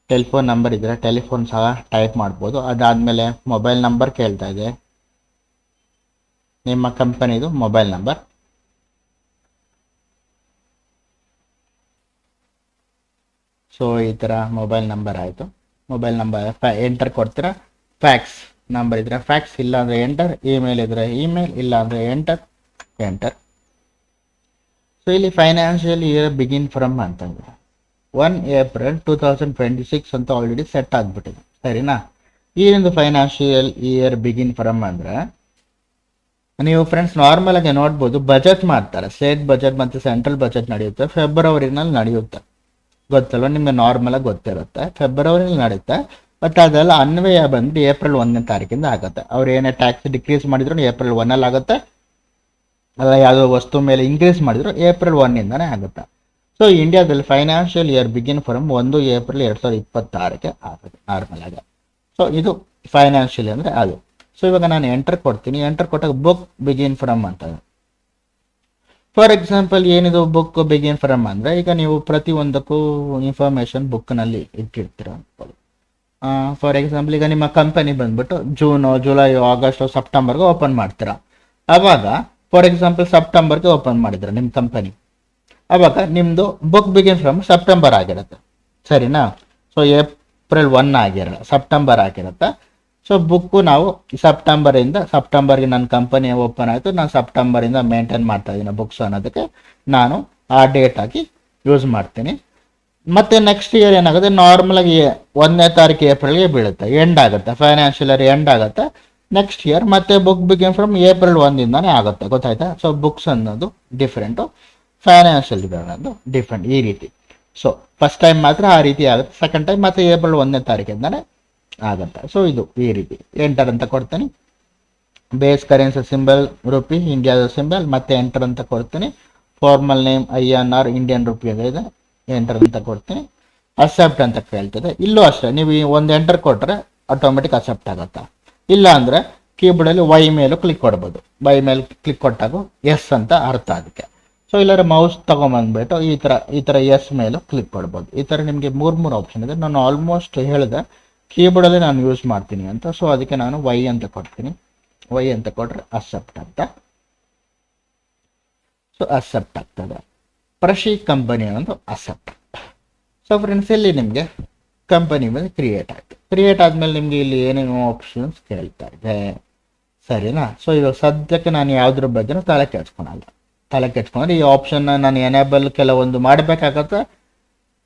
ಟೆಲಿಫೋನ್ ನಂಬರ್ ಇದ್ದರೆ ಟೆಲಿಫೋನ್ ಸಹ ಟೈಪ್ ಮಾಡ್ಬೋದು. ಅದಾದಮೇಲೆ ಮೊಬೈಲ್ ನಂಬರ್ ಕೇಳ್ತಾ ಇದೆ, ನಿಮ್ಮ ಕಂಪನಿದು ಮೊಬೈಲ್ ನಂಬರ್. ಸೊ ಈ ಥರ ಮೊಬೈಲ್ ನಂಬರ್ ಆಯಿತು. ಮೊಬೈಲ್ ನಂಬರ್ ಎಂಟರ್ ಕೊಡ್ತೀರಾ. ಫ್ಯಾಕ್ಸ್ ನಂಬರ್ ಇದ್ದರೆ ಫ್ಯಾಕ್ಸ್, ಇಲ್ಲ ಅಂದರೆ ಎಂಟರ್. ಇಮೇಲ್ ಇದ್ದರೆ ಇಮೇಲ್, ಇಲ್ಲ ಅಂದರೆ ಎಂಟರ್. ಸೊ ಇಲ್ಲಿ ಫೈನಾನ್ಷಿಯಲ್ ಇಯರ್ ಬಿಗಿನ್ ಫ್ರಮ್ ಅಂತಂದರೆ 1 ಏಪ್ರಿಲ್ 2026 ಅಂತ ಆಲ್ರೆಡಿ ಸೆಟ್ ಆಗಿಬಿಟ್ಟಿದೆ, ಸರಿನಾ. ಏನೊಂದು ಫೈನಾನ್ಷಿಯಲ್ ಇಯರ್ ಬಿಗಿನ್ ಫ್ರಮ್ ಅಂದರೆ, ನೀವು ಫ್ರೆಂಡ್ಸ್ ನಾರ್ಮಲ್ ಆಗಿ ನೋಡ್ಬೋದು, ಬಜೆಟ್ ಮಾಡ್ತಾರೆ. ಸ್ಟೇಟ್ ಬಜೆಟ್ ಮತ್ತು ಸೆಂಟ್ರಲ್ ಬಜೆಟ್ ನಡೆಯುತ್ತೆ, ಫೆಬ್ರವರಿನಲ್ಲಿ ನಡೆಯುತ್ತೆ. ಗೊತ್ತಲ್ವ ನಿಮಗೆ, ನಾರ್ಮಲ್ ಆಗಿ ಗೊತ್ತಿರುತ್ತೆ, ಫೆಬ್ರವರಿನಲ್ಲಿ ನಡೆಯುತ್ತೆ. ಬಟ್ ಅದೆಲ್ಲ ಅನ್ವಯ ಬಂದು ಏಪ್ರಿಲ್ 1ನೇ ತಾರೀಕಿಂದ ಆಗುತ್ತೆ. ಅವ್ರು ಏನೇ ಟ್ಯಾಕ್ಸ್ ಡಿಕ್ರೀಸ್ ಮಾಡಿದ್ರು ಏಪ್ರಿಲ್ 1ಅಲ್ಲಿ ಆಗುತ್ತೆ. ಅಲ್ಲ ಯಾವುದೋ ವಸ್ತು ಮೇಲೆ ಇನ್ಕ್ರೀಸ್ ಮಾಡಿದ್ರು ಏಪ್ರಿಲ್ 1ಇಂದನೇ ಆಗುತ್ತೆ. ಸೊ ಇಂಡಿಯಾದಲ್ಲಿ financial year begin from 1 April 2026ಕ್ಕೆ ಆಗುತ್ತೆ ನಾರ್ಮಲ್ ಆಗಿ. ಸೊ ಇದು ಫೈನಾನ್ಷಿಯಲ್ ಅಂದರೆ ಅದು. ಸೊ ಇವಾಗ ನಾನು ಎಂಟರ್ ಕೊಡ್ತೀನಿ. ಎಂಟರ್ ಕೊಟ್ಟಾಗ ಬುಕ್ ಬಿಗಿನ್ ಫ್ರಮ್ ಅಂತ. ಫಾರ್ ಎಕ್ಸಾಂಪಲ್ ಏನಿದು ಬುಕ್ ಬಿಗಿನ್ ಫ್ರಮ್ ಅಂದರೆ, ಈಗ ನೀವು ಪ್ರತಿಯೊಂದಕ್ಕೂ ಇನ್ಫಾರ್ಮೇಷನ್ ಬುಕ್ನಲ್ಲಿ ಇಟ್ಟಿರ್ತೀರ ಅನ್ಕೊಳ್ಳಿ. ಫಾರ್ ಎಕ್ಸಾಂಪಲ್ ಈಗ ನಿಮ್ಮ ಕಂಪನಿ ಬಂದ್ಬಿಟ್ಟು ಜೂನು, ಜುಲೈಯೋ, ಆಗಸ್ಟು, ಸೆಪ್ಟೆಂಬರ್ಗೆ ಓಪನ್ ಮಾಡ್ತೀರಾ. ಆವಾಗ ಫಾರ್ ಎಕ್ಸಾಂಪಲ್ ಸೆಪ್ಟೆಂಬರ್ಗೆ ಓಪನ್ ಮಾಡಿದ್ರೆ ನಿಮ್ಮ ಕಂಪನಿ, ಆವಾಗ ನಿಮ್ಮದು ಬುಕ್ ಬಿಗಿನ್ ಫ್ರಮ್ ಸೆಪ್ಟೆಂಬರ್ ಆಗಿರುತ್ತೆ, ಸರಿನಾ. ಸೊ ಏಪ್ರಿಲ್ 1 ಆಗಿರಲ್ಲ, ಸೆಪ್ಟೆಂಬರ್ ಆಗಿರುತ್ತೆ. ಸೊ ಬುಕ್ಕು ನಾವು ಸೆಪ್ಟೆಂಬರ್ಗೆ ನನ್ನ ಕಂಪನಿ ಓಪನ್ ಆಯಿತು, ನಾನು ಸೆಪ್ಟೆಂಬರಿಂದ ಮೇಂಟೈನ್ ಮಾಡ್ತಾ ಇದ್ದೀನಿ ಬುಕ್ಸ್ ಅನ್ನೋದಕ್ಕೆ ನಾನು ಆ ಡೇಟ್ ಆಗಿ ಯೂಸ್ ಮಾಡ್ತೀನಿ. ಮತ್ತು ನೆಕ್ಸ್ಟ್ ಇಯರ್ ಏನಾಗುತ್ತೆ, ನಾರ್ಮಲಾಗಿ 1ನೇ ತಾರೀಕು ಏಪ್ರಿಲ್ಗೆ ಬೀಳುತ್ತೆ, ಎಂಡ್ ಆಗುತ್ತೆ, ಫೈನಾನ್ಷಿಯಲ್ ಇಯರ್ ಎಂಡ್ ಆಗುತ್ತೆ. ನೆಕ್ಸ್ಟ್ ಇಯರ್ ಮತ್ತೆ ಬುಕ್ ಬಿಗಿನ್ ಫ್ರಮ್ ಏಪ್ರಿಲ್ 1ಇಂದಾನೇ ಆಗುತ್ತೆ, ಗೊತ್ತಾಯ್ತಾ. ಸೊ ಬುಕ್ಸ್ ಅನ್ನೋದು ಡಿಫ್ರೆಂಟು, ಫೈನಾನ್ಷಿಯಲ್ ಇಯರ್ ಅನ್ನೋದು ಡಿಫ್ರೆಂಟ್, ಈ ರೀತಿ. ಸೊ ಫಸ್ಟ್ ಟೈಮ್ ಮಾತ್ರ ಆ ರೀತಿ ಆಗುತ್ತೆ, ಸೆಕೆಂಡ್ ಟೈಮ್ ಮತ್ತೆ ಏಪ್ರಿಲ್ 1ನೇ ತಾರೀಕಿಂದಾನೇ ಆಗುತ್ತೆ. ಸೊ ಇದು ಈ ರೀತಿ ಎಂಟರ್ ಅಂತ ಕೊಡ್ತೀನಿ. ಬೇಸ್ ಕರೆನ್ಸಿ ಸಿಂಬಲ್ ರುಪಿ, ಇಂಡಿಯಾದ ಸಿಂಬಲ್, ಮತ್ತೆ ಎಂಟರ್ ಅಂತ ಕೊಡ್ತೀನಿ. Formal name INR Indian rupee ಇದೆ, ಎಂಟರ್ ಅಂತ ಕೊಡ್ತೀನಿ. ಅಕ್ಸೆಪ್ಟ್ ಅಂತ ಕೇಳ್ತದೆ. ಇಲ್ಲೂ ಅಷ್ಟೇ, ನೀವು ಒಂದು ಎಂಟರ್ ಕೊಟ್ಟರೆ ಆಟೋಮೆಟಿಕ್ ಅಕ್ಸೆಪ್ಟ್ ಆಗುತ್ತೆ. ಇಲ್ಲ ಅಂದರೆ ಕೀಬೋರ್ಡಲ್ಲಿ ವೈ ಮೇಲೂ ಕ್ಲಿಕ್ ಕೊಡ್ಬೋದು. ವೈ ಮೇಲೆ ಕ್ಲಿಕ್ ಕೊಟ್ಟಾಗ ಎಸ್ ಅಂತ ಅರ್ಥ ಅದಕ್ಕೆ. ಸೊ ಇಲ್ಲಾಂದ್ರೆ ಮೌಸ್ ತೊಗೊಂಬಂದ್ಬಿಟ್ಟು ಈ ಥರ ಎಸ್ ಮೇಲೂ ಕ್ಲಿಕ್ ಕೊಡ್ಬೋದು. ಈ ಥರ ನಿಮಗೆ ಮೂರು ಆಪ್ಷನ್ ಇದೆ. ನಾನು ಆಲ್ಮೋಸ್ಟ್ ಹೇಳಿದೆ ಕೀಬೋರ್ಡಲ್ಲಿ ನಾನು ಯೂಸ್ ಮಾಡ್ತೀನಿ ಅಂತ. ಸೊ ಅದಕ್ಕೆ ನಾನು ವೈ ಅಂತ ಕೊಡ್ತೀನಿ. ವೈ ಅಂತ ಕೊಟ್ಟರೆ ಅಕ್ಸೆಪ್ಟ್ ಅಂತ. ಸೊ ಅಕ್ಸೆಪ್ಟ್ ಆಗ್ತದೆ. ಪ್ರಶಿ ಕಂಪನಿ ಅನ್ನೋದು ಅಕ್ಸೆಪ್ಟ್. ಸೊ ಫ್ರೆಂಡ್ಸ್, ಇಲ್ಲಿ ನಿಮಗೆ ಕಂಪನಿ ಮೇಲೆ ಕ್ರಿಯೇಟ್ ಆಯಿತು. ಕ್ರಿಯೇಟ್ ಆದಮೇಲೆ ನಿಮಗೆ ಇಲ್ಲಿ ಏನೇನೋ ಆಪ್ಷನ್ಸ್ ಕೇಳ್ತಾ ಇದೆ, ಸರಿನಾ. ಸೊ ಇವಾಗ ಸದ್ಯಕ್ಕೆ ನಾನು ಯಾವುದ್ರ ಬಗ್ಗೆನೂ ತಲೆ ಕೆಡ್ಸ್ಕೊಂಡ್ರೆ ಈ ಆಪ್ಷನ್ನ ನಾನು ಎನೇಬಲ್ ಕೆಲವೊಂದು ಮಾಡಬೇಕಾಗತ್ತೆ,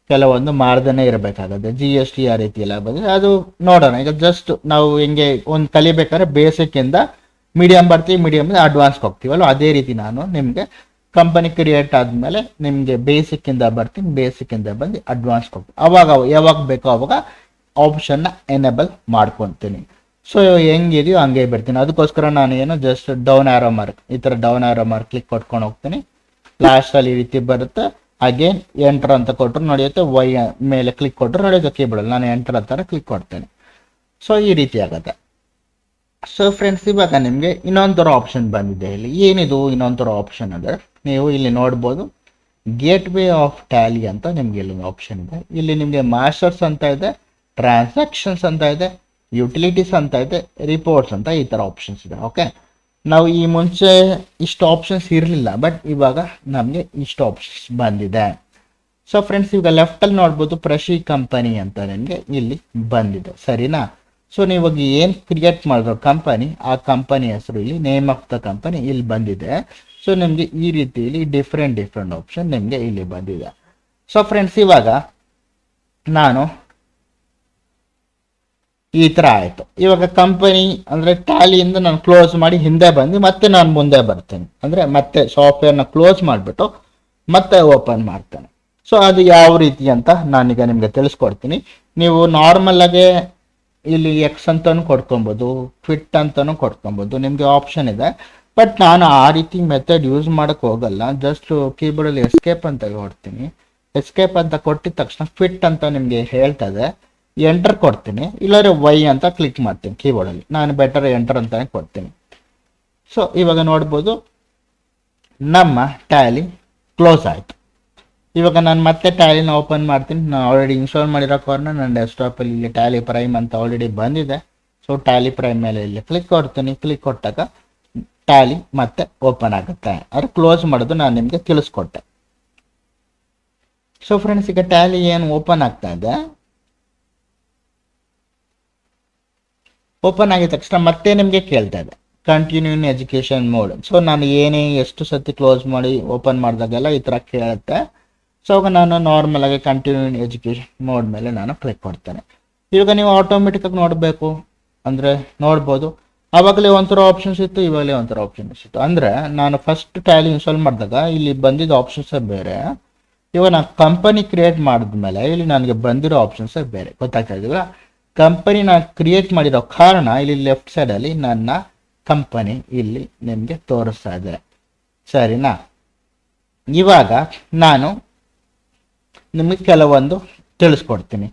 ಕೆಲವೊಂದು ಮಾಡ್ದೇ ಇರಬೇಕಾಗತ್ತೆ. GST ಆ ರೀತಿ ಎಲ್ಲ ಬಂದರೆ ಅದು ನೋಡೋಣ. ಈಗ ಜಸ್ಟ್ ನಾವು ಹೆಂಗೆ ಒಂದು ಕಲಿಬೇಕಾದ್ರೆ ಬೇಸಿಕ್ಕಿಂದ ಮೀಡಿಯಮ್ ಬರ್ತೀವಿ, ಮೀಡಿಯಮಿಂದ ಅಡ್ವಾನ್ಸ್ಗೆ ಹೋಗ್ತೀವಲ್ಲ, ಅದೇ ರೀತಿ ನಾನು ನಿಮಗೆ ಕಂಪನಿ ಕ್ರಿಯೇಟ್ ಆದಮೇಲೆ ನಿಮಗೆ ಬೇಸಿಕ್ಕಿಂದ ಬರ್ತೀನಿ, ಬೇಸಿಕ್ಕಿಂದ ಬಂದು ಅಡ್ವಾನ್ಸ್ಗೆ ಹೋಗ್ತೀನಿ. ಅವಾಗ ಯಾವಾಗ ಬೇಕೋ ಅವಾಗ ಆಪ್ಷನ್ನ ಎನೇಬಲ್ ಮಾಡ್ಕೊತೀನಿ. ಸೊ ಹೆಂಗಿದೆಯೋ ಹಂಗೆ ಬಿಡ್ತೀನಿ. ಅದಕ್ಕೋಸ್ಕರ ನಾನು ಏನು ಜಸ್ಟ್ ಡೌನ್ ಆರೋ ಮಾರ್ಕ್, ಈ ಥರ ಡೌನ್ ಆರೋ ಮಾರ್ಕ್ ಕ್ಲಿಕ್ ಕೊಟ್ಕೊಂಡು ಹೋಗ್ತೀನಿ. ಲಾಸ್ಟಲ್ಲಿ ಈ ರೀತಿ ಬರುತ್ತೆ. ಅಗೇನ್ ಎಂಟರ್ ಅಂತ ಕೊಟ್ಟರು ನಡೆಯುತ್ತೆ, ವೈ ಮೇಲೆ ಕ್ಲಿಕ್ ಕೊಟ್ಟರು ನಡೆಯುತ್ತೆ ಕೀಬೋರ್ಡಲ್ಲಿ. ನಾನು ಎಂಟರ್ ಅಂತಾರೆ ಕ್ಲಿಕ್ ಕೊಡ್ತೇನೆ. ಸೊ ಈ ರೀತಿ ಆಗುತ್ತೆ. ಸೊ ಫ್ರೆಂಡ್ಸ್, ಇವಾಗ ನಿಮಗೆ ಇನ್ನೊಂಥರ ಆಪ್ಷನ್ ಬಂದಿದೆ. ಇಲ್ಲಿ ಏನಿದು ಇನ್ನೊಂಥರ ಆಪ್ಷನ್ ಅಂದರೆ, ನೀವು ಇಲ್ಲಿ ನೋಡ್ಬೋದು ಗೇಟ್ ವೇ ಆಫ್ ಟ್ಯಾಲಿ ಅಂತ ನಿಮಗೆ ಇಲ್ಲಿ ಆಪ್ಷನ್ ಇದೆ. ಇಲ್ಲಿ ನಿಮಗೆ ಮಾಸ್ಟರ್ಸ್ ಅಂತ ಇದೆ, ಟ್ರಾನ್ಸಾಕ್ಷನ್ಸ್ ಅಂತ ಇದೆ, ಯುಟಿಲಿಟೀಸ್ ಅಂತ ಇದೆ, ರಿಪೋರ್ಟ್ಸ್ ಅಂತ ಈ ಥರ ಆಪ್ಷನ್ಸ್ ಇದೆ. ಓಕೆ, ನಾವು ಈ ಮುಂಚೆ ಇಷ್ಟು ಆಪ್ಷನ್ಸ್ ಇರಲಿಲ್ಲ, ಬಟ್ ಇವಾಗ ನಮಗೆ ಇಷ್ಟು ಆಪ್ಷನ್ಸ್ ಬಂದಿದೆ. ಸೊ ಫ್ರೆಂಡ್ಸ್, ಇವಾಗ ಲೆಫ್ಟಲ್ಲಿ ನೋಡ್ಬೋದು ಪ್ರಶಿ ಕಂಪನಿ ಅಂತ ನಿಮಗೆ ಇಲ್ಲಿ ಬಂದಿದೆ, ಸರಿನಾ. ಸೊ ನೀವಾಗ ಏನು ಕ್ರಿಯೇಟ್ ಮಾಡಿರೋ ಕಂಪನಿ, ಆ ಕಂಪನಿ ಹೆಸರು ಇಲ್ಲಿ, ನೇಮ್ ಆಫ್ ದ ಕಂಪನಿ ಇಲ್ಲಿ ಬಂದಿದೆ. ಸೊ ನಿಮಗೆ ಈ ರೀತಿಯಲ್ಲಿ ಡಿಫ್ರೆಂಟ್ ಆಪ್ಷನ್ ನಿಮಗೆ ಇಲ್ಲಿ ಬಂದಿದೆ. ಸೊ ಫ್ರೆಂಡ್ಸ್, ಇವಾಗ ನಾನು ಈ ಥರ ಆಯಿತು. ಇವಾಗ ಕಂಪನಿ ಅಂದರೆ ಟ್ಯಾಲಿಯಿಂದ ನಾನು ಕ್ಲೋಸ್ ಮಾಡಿ ಹಿಂದೆ ಬಂದು ಮತ್ತೆ ನಾನು ಮುಂದೆ ಬರ್ತೇನೆ. ಅಂದರೆ ಮತ್ತೆ ಸಾಫ್ಟ್ವೇರ್ನ ಕ್ಲೋಸ್ ಮಾಡಿಬಿಟ್ಟು ಮತ್ತೆ ಓಪನ್ ಮಾಡ್ತೇನೆ. ಸೊ ಅದು ಯಾವ ರೀತಿ ಅಂತ ನಾನೀಗ ನಿಮಗೆ ತಿಳಿಸ್ಕೊಡ್ತೀನಿ. ನೀವು ನಾರ್ಮಲಾಗೆ ಇಲ್ಲಿ ಎಕ್ಸ್ ಅಂತಲೂ ಕೊಡ್ಕೊಬೋದು, ಕ್ವಿಟ್ ಅಂತಲೂ ಕೊಡ್ಕೊಬೋದು, ನಿಮಗೆ ಆಪ್ಷನ್ ಇದೆ. ಬಟ್ ನಾನು ಆ ರೀತಿ ಮೆಥಡ್ ಯೂಸ್ ಮಾಡೋಕ್ಕೆ ಹೋಗಲ್ಲ. ಜಸ್ಟ್ ಕೀಬೋರ್ಡಲ್ಲಿ ಎಸ್ಕೇಪ್ ಅಂತ ಕೊಡ್ತೀನಿ. ಎಸ್ಕೇಪ್ ಅಂತ ಕೊಟ್ಟಿದ ತಕ್ಷಣ ಕ್ವಿಟ್ ಅಂತ ನಿಮಗೆ ಹೇಳ್ತದೆ, ಎಂಟರ್ ಕೊಡ್ತೀನಿ. ಇಲ್ಲಾಂದರೆ ವೈ ಅಂತ ಕ್ಲಿಕ್ ಮಾಡ್ತೀನಿ ಕೀಬೋರ್ಡಲ್ಲಿ. ನಾನು ಬೆಟರ್ ಎಂಟರ್ ಅಂತಾನೆ ಕೊಡ್ತೀನಿ. ಸೊ ಇವಾಗ ನೋಡ್ಬೋದು ನಮ್ಮ ಟ್ಯಾಲಿ ಕ್ಲೋಸ್ ಆಯಿತು. ಇವಾಗ ನಾನು ಮತ್ತೆ ಟ್ಯಾಲಿನ ಓಪನ್ ಮಾಡ್ತೀನಿ. ನಾನು ಆಲ್ರೆಡಿ ಇನ್ಸ್ಟಾಲ್ ಮಾಡಿರೋ ಕಾರಣ ನನ್ನ ಡೆಸ್ಕ್ಟಾಪಲ್ಲಿ ಇಲ್ಲಿ ಟ್ಯಾಲಿ ಪ್ರೈಮ್ ಅಂತ ಆಲ್ರೆಡಿ ಬಂದಿದೆ. ಸೊ ಟ್ಯಾಲಿ ಪ್ರೈಮ್ ಮೇಲೆ ಇಲ್ಲಿ ಕ್ಲಿಕ್ ಕೊಡ್ತೀನಿ. ಕ್ಲಿಕ್ ಕೊಟ್ಟಾಗ ಟ್ಯಾಲಿ ಮತ್ತೆ ಓಪನ್ ಆಗುತ್ತೆ. ಅದು ಕ್ಲೋಸ್ ಮಾಡೋದು ನಾನು ನಿಮಗೆ ತಿಳಿಸ್ಕೊಟ್ಟೆ. ಸೊ ಫ್ರೆಂಡ್ಸ್, ಈಗ ಟ್ಯಾಲಿ ಏನು ಓಪನ್ ಆಗ್ತಾ ಇದೆ. ಓಪನ್ ಆಗಿದ ತಕ್ಷಣ ಮತ್ತೆ ನಿಮಗೆ ಕೇಳ್ತಾ ಇದೆ continue in education mode. So ನಾನು ಏನೇ ಎಷ್ಟು ಸತಿ ಕ್ಲೋಸ್ ಮಾಡಿ ಓಪನ್ ಮಾಡಿದಾಗೆಲ್ಲ ಈ ಥರ ಕೇಳುತ್ತೆ. ಸೊ ಆಗ ನಾನು ನಾರ್ಮಲ್ ಆಗಿ ಕಂಟಿನ್ಯೂ ಇನ್ ಎಜುಕೇಷನ್ ಮೋಡ್ ಮೇಲೆ ನಾನು ಕ್ಲಿಕ್ ಕೊಡ್ತೇನೆ. ಇವಾಗ ನೀವು ಆಟೋಮೆಟಿಕ್ಕಾಗಿ ನೋಡಬೇಕು ಅಂದರೆ ನೋಡ್ಬೋದು. ಆವಾಗಲೇ ಒಂಥರ ಆಪ್ಷನ್ಸ್ ಇತ್ತು, ಇವಾಗಲೇ ಒಂಥರ ಆಪ್ಷನ್ಸ್ ಇತ್ತು. ಅಂದರೆ ನಾನು ಫಸ್ಟ್ ಟ್ಯಾಲಿ ಇನ್ಸ್ಟಾಲ್ ಮಾಡಿದಾಗ ಇಲ್ಲಿ ಬಂದಿದ್ದ ಆಪ್ಷನ್ಸೇ ಬೇರೆ. ಇವಾಗ ನಾನು ಕಂಪನಿ ಕ್ರಿಯೇಟ್ ಮಾಡಿದ್ಮೇಲೆ ಇಲ್ಲಿ ನನಗೆ ಬಂದಿರೋ ಆಪ್ಷನ್ಸೇ ಬೇರೆ. ಗೊತ್ತಾಗ್ತಾ ಇದೆಯಲ್ಲ, ಕಂಪನಿ ನಾನು ಕ್ರಿಯೇಟ್ ಮಾಡಿರೋ ಕಾರಣ ಇಲ್ಲಿ ಲೆಫ್ಟ್ ಸೈಡಲ್ಲಿ ನನ್ನ ಕಂಪನಿ ಇಲ್ಲಿ ನಿಮಗೆ ತೋರಿಸ್ತಾ ಇದೆ. ಸರಿನಾ? ಇವಾಗ ನಾನು ನಿಮಗೆ ಕೆಲವೊಂದು ತಿಳಿಸ್ಕೊಡ್ತೀನಿ.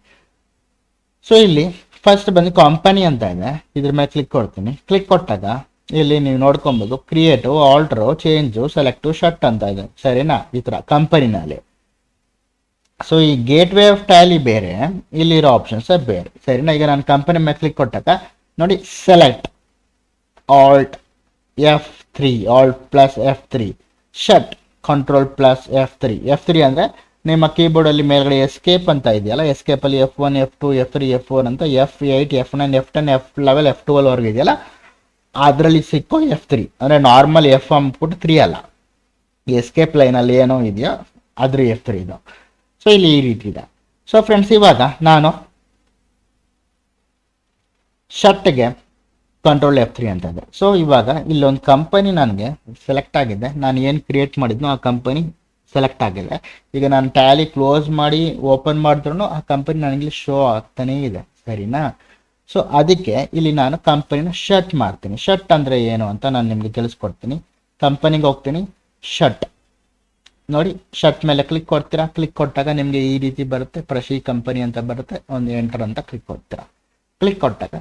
ಸೊ ಇಲ್ಲಿ ಫಸ್ಟ್ ಬಂದು ಕಂಪನಿ ಅಂತ ಇದೆ, ಇದ್ರ ಮೇಲೆ ಕ್ಲಿಕ್ ಕೊಡ್ತೀನಿ. ಕ್ಲಿಕ್ ಕೊಟ್ಟಾಗ ಇಲ್ಲಿ ನೀವು ನೋಡ್ಕೊಬೋದು ಕ್ರಿಯೇಟು, ಆಲ್ಟ್ರು, ಚೇಂಜು, ಸೆಲೆಕ್ಟು, ಶಟ್ ಅಂತ ಇದೆ. ಸರಿನಾ? ಈ ಥರ ಕಂಪನಿನಲ್ಲಿ. ಸೊ ಈ ಗೇಟ್ ವೇ ಆಫ್ ಟ್ಯಾಲಿ ಬೇರೆ, ಇಲ್ಲಿರೋ ಆಪ್ಷನ್ಸ್ ಬೇರೆ. ಸರಿನಾ? ಈಗ ನಾನು ಕಂಪನಿ ಮೇಲೆ ಕ್ಲಿಕ್ ಕೊಟ್ಟಾಗ ನೋಡಿ, select alt F3, alt plus F3, shut control plus F3. F3 ಅಂದರೆ ನಿಮ್ಮ ಕೀಬೋರ್ಡಲ್ಲಿ ಮೇಲ್ಗಡೆ ಎಸ್ಕೇಪ್ ಅಂತ ಇದೆಯಲ್ಲ, ಎಸ್ಕೇಪಲ್ಲಿ F1, F2, F3, F4 ಅಂತ F8, F9, F10, F11, F12 ಇದೆಯಲ್ಲ, ಅದರಲ್ಲಿ ಸಿಕ್ಕೋ F3 ಅಂದರೆ ನಾರ್ಮಲ್ F ಅಂದ್ಬಿಟ್ಟು 3 ಅಲ್ಲ, ಎಸ್ಕೇಪ್ ಲೈನಲ್ಲಿ ಏನೋ ಇದೆಯೋ ಅದ್ರ F3 ಇದು. ಸೊ ಇಲ್ಲಿ ಈ ರೀತಿ ಇದೆ. ಸೊ ಫ್ರೆಂಡ್ಸ್, ಇವಾಗ ನಾನು ಶರ್ಟ್ಗೆ ಕಂಟ್ರೋಲ್ F3 ಅಂತ ಇದೆ. ಸೊ ಇವಾಗ ಇಲ್ಲೊಂದು ಕಂಪನಿ ನನಗೆ ಸೆಲೆಕ್ಟ್ ಆಗಿದೆ. ನಾನು ಏನು ಕ್ರಿಯೇಟ್ ಮಾಡಿದ್ನೋ ಆ ಕಂಪನಿ ಸೆಲೆಕ್ಟ್ ಆಗಿದೆ. ಈಗ ನಾನು ಟ್ಯಾಲಿ ಕ್ಲೋಸ್ ಮಾಡಿ ಓಪನ್ ಮಾಡಿದ್ರೂ ಆ ಕಂಪನಿ ನನಗೆ ಶೋ ಆಗ್ತಾನೇ ಇದೆ. ಸರಿನಾ? ಸೊ ಅದಕ್ಕೆ ಇಲ್ಲಿ ನಾನು ಕಂಪನಿನ ಶಟ್ ಮಾಡ್ತೀನಿ. ಶಟ್ ಅಂದರೆ ಏನು ಅಂತ ನಾನು ನಿಮಗೆ ತಿಳಿಸ್ಕೊಡ್ತೀನಿ. ಕಂಪನಿಗೆ ಹೋಗ್ತೀನಿ, ಶಟ್ ನೋಡಿ, ಶಟ್ ಮೇಲೆ ಕ್ಲಿಕ್ ಕೊಡ್ತೀರಾ. ಕ್ಲಿಕ್ ಕೊಟ್ಟಾಗ ನಿಮಗೆ ಈ ರೀತಿ ಬರುತ್ತೆ, ಪ್ರಶಿ ಕಂಪನಿ ಅಂತ ಬರುತ್ತೆ. ಒಂದು ಎಂಟರ್ ಅಂತ ಕ್ಲಿಕ್ ಕೊಡ್ತೀರಾ. ಕ್ಲಿಕ್ ಕೊಟ್ಟಾಗ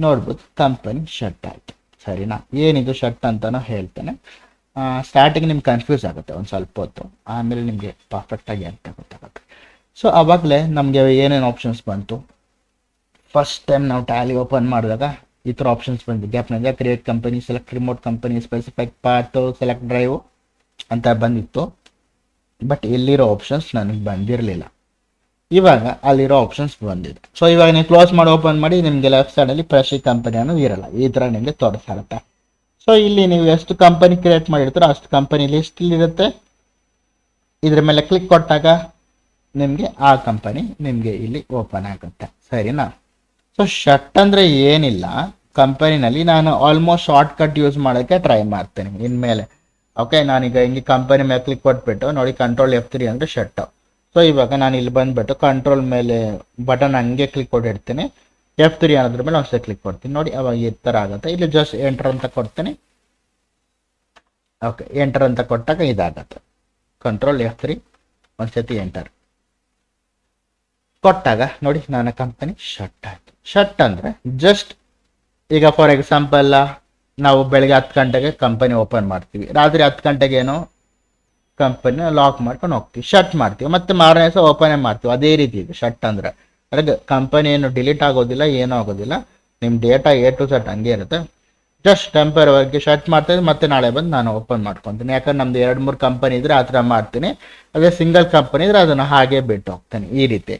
ನೋಡ್ಬೋದು ಕಂಪನಿ ಶಟ್ ಆಯಿತು. ಸರಿನಾ? ಏನಿದು ಶಟ್ ಅಂತಲೂ ಹೇಳ್ತೇನೆ. ಸ್ಟಾರ್ಟಿಂಗ್ ನಿಮ್ಗೆ ಕನ್ಫ್ಯೂಸ್ ಆಗುತ್ತೆ ಒಂದು ಸ್ವಲ್ಪ ಹೊತ್ತು, ಆಮೇಲೆ ನಿಮಗೆ ಪರ್ಫೆಕ್ಟಾಗಿ ಅಂತ ಗೊತ್ತಾಗುತ್ತೆ. ಸೊ ಆವಾಗಲೇ ನಮಗೆ ಏನೇನು ಆಪ್ಷನ್ಸ್ ಬಂತು. ಫಸ್ಟ್ ಟೈಮ್ ನಾವು ಟ್ಯಾಲಿ ಓಪನ್ ಮಾಡಿದಾಗ ಈ ಥರ ಆಪ್ಷನ್ಸ್ ಬಂದಿದೆ. ಗ್ಯಾಪ್ನಾಗ create company, select remote company, specific path, select drive ಅಂತ ಬಂದಿತ್ತು. ಬಟ್ ಇಲ್ಲಿರೋ ಆಪ್ಷನ್ಸ್ ನನಗೆ ಬಂದಿರಲಿಲ್ಲ. ಇವಾಗ ಅಲ್ಲಿರೋ ಆಪ್ಷನ್ಸ್ ಬಂದಿದೆ. ಸೊ ಇವಾಗ ನೀವು ಕ್ಲೋಸ್ ಮಾಡಿ ಓಪನ್ ಮಾಡಿ ನಿಮಗೆ ಲೆಫ್ಟ್ ಸೈಡಲ್ಲಿ ಪ್ರಶಿ ಕಂಪನಿ ಅನ್ನೋದು ಇರಲ್ಲ, ಈ ಥರ ನಿಮಗೆ ತೋರಿಸ್ತಾರುತ್ತೆ. ಸೊ ಇಲ್ಲಿ ನೀವು ಎಷ್ಟು ಕಂಪನಿ ಕ್ರಿಯೇಟ್ ಮಾಡಿರ್ತೀರೋ ಅಷ್ಟು ಕಂಪನಿ ಲಿಸ್ಟ್ ಇರುತ್ತೆ. ಇದ್ರ ಮೇಲೆ ಕ್ಲಿಕ್ ಕೊಟ್ಟಾಗ ನಿಮಗೆ ಆ ಕಂಪನಿ ನಿಮಗೆ ಇಲ್ಲಿ ಓಪನ್ ಆಗುತ್ತೆ. ಸರಿನಾ? ಸೊ ಶಟ್ ಅಂದರೆ ಏನಿಲ್ಲ, ಕಂಪನಿನಲ್ಲಿ ನಾನು ಆಲ್ಮೋಸ್ಟ್ ಶಾರ್ಟ್ ಕಟ್ ಯೂಸ್ ಮಾಡೋಕ್ಕೆ ಟ್ರೈ ಮಾಡ್ತೀನಿ ಇನ್ಮೇಲೆ. ಓಕೆ, ನಾನೀಗ ಹಿಂಗೆ ಕಂಪನಿ ಮೇಲೆ ಕ್ಲಿಕ್ ಕೊಟ್ಬಿಟ್ಟು ನೋಡಿ, ಕಂಟ್ರೋಲ್ F3 ಅಂದರೆ ಶಟ್. ಸೊ ಇವಾಗ ನಾನು ಇಲ್ಲಿ ಬಂದುಬಿಟ್ಟು ಕಂಟ್ರೋಲ್ ಮೇಲೆ ಬಟನ್ ಹಂಗೆ ಕ್ಲಿಕ್ ಕೊಟ್ಟಿರ್ತೀನಿ. F3 ಅನ್ನೋದ್ರ ಮೇಲೆ ಒಂದ್ಸತಿ ಕ್ಲಿಕ್ ಕೊಡ್ತೀನಿ. ನೋಡಿ, ಅವಾಗ ಈ ಥರ ಆಗುತ್ತೆ. ಇಲ್ಲಿ ಜಸ್ಟ್ ಎಂಟರ್ ಅಂತ ಕೊಡ್ತೀನಿ. ಓಕೆ, ಎಂಟರ್ ಅಂತ ಕೊಟ್ಟಾಗ ಇದಾಗತ್ತೆ. ಕಂಟ್ರೋಲ್ F3 ಒಂದ್ಸತಿ ಎಂಟರ್ ಕೊಟ್ಟಾಗ ನೋಡಿ ನನ್ನ ಕಂಪನಿ ಶಟ್ ಆಯಿತು. ಶಟ್ ಅಂದರೆ ಜಸ್ಟ್ ಈಗ ಫಾರ್ ಎಕ್ಸಾಂಪಲ್ ನಾವು ಬೆಳಗ್ಗೆ 10 ಗಂಟೆಗೆ ಕಂಪನಿ ಓಪನ್ ಮಾಡ್ತೀವಿ, ರಾತ್ರಿ 10 ಗಂಟೆಗೇನೋ ಕಂಪನಿನ ಲಾಕ್ ಮಾಡ್ಕೊಂಡು ಹೋಗ್ತೀವಿ, ಶಟ್ ಮಾಡ್ತೀವಿ, ಮತ್ತೆ ಮಾರನೇ ದಿವಸ ಓಪನೇ ಮಾಡ್ತೀವಿ. ಅದೇ ರೀತಿ ಇದೆ ಶಟ್ ಅಂದರೆ. ಅದಾಗ ಕಂಪನಿ ಏನು ಡಿಲೀಟ್ ಆಗೋದಿಲ್ಲ, ಏನೂ ಆಗೋದಿಲ್ಲ, ನಿಮ್ಮ ಡೇಟಾ A to Z ಹಂಗೆ ಇರುತ್ತೆ. ಜಸ್ಟ್ ಟೆಂಪರವರೆಗೆ ಶಟ್ ಮಾಡ್ತೀನಿ, ಮತ್ತೆ ನಾಳೆ ಬಂದು ನಾನು ಓಪನ್ ಮಾಡ್ಕೊತೀನಿ. ಯಾಕಂದ್ರೆ ನಮ್ದು 2-3 ಕಂಪನಿ ಇದ್ರೆ ಆ ಥರ ಮಾಡ್ತೀನಿ. ಅದೇ ಸಿಂಗಲ್ ಕಂಪನಿ ಇದ್ರೆ ಅದನ್ನು ಹಾಗೆ ಬಿಟ್ಟು ಹೋಗ್ತೀನಿ, ಈ ರೀತಿ.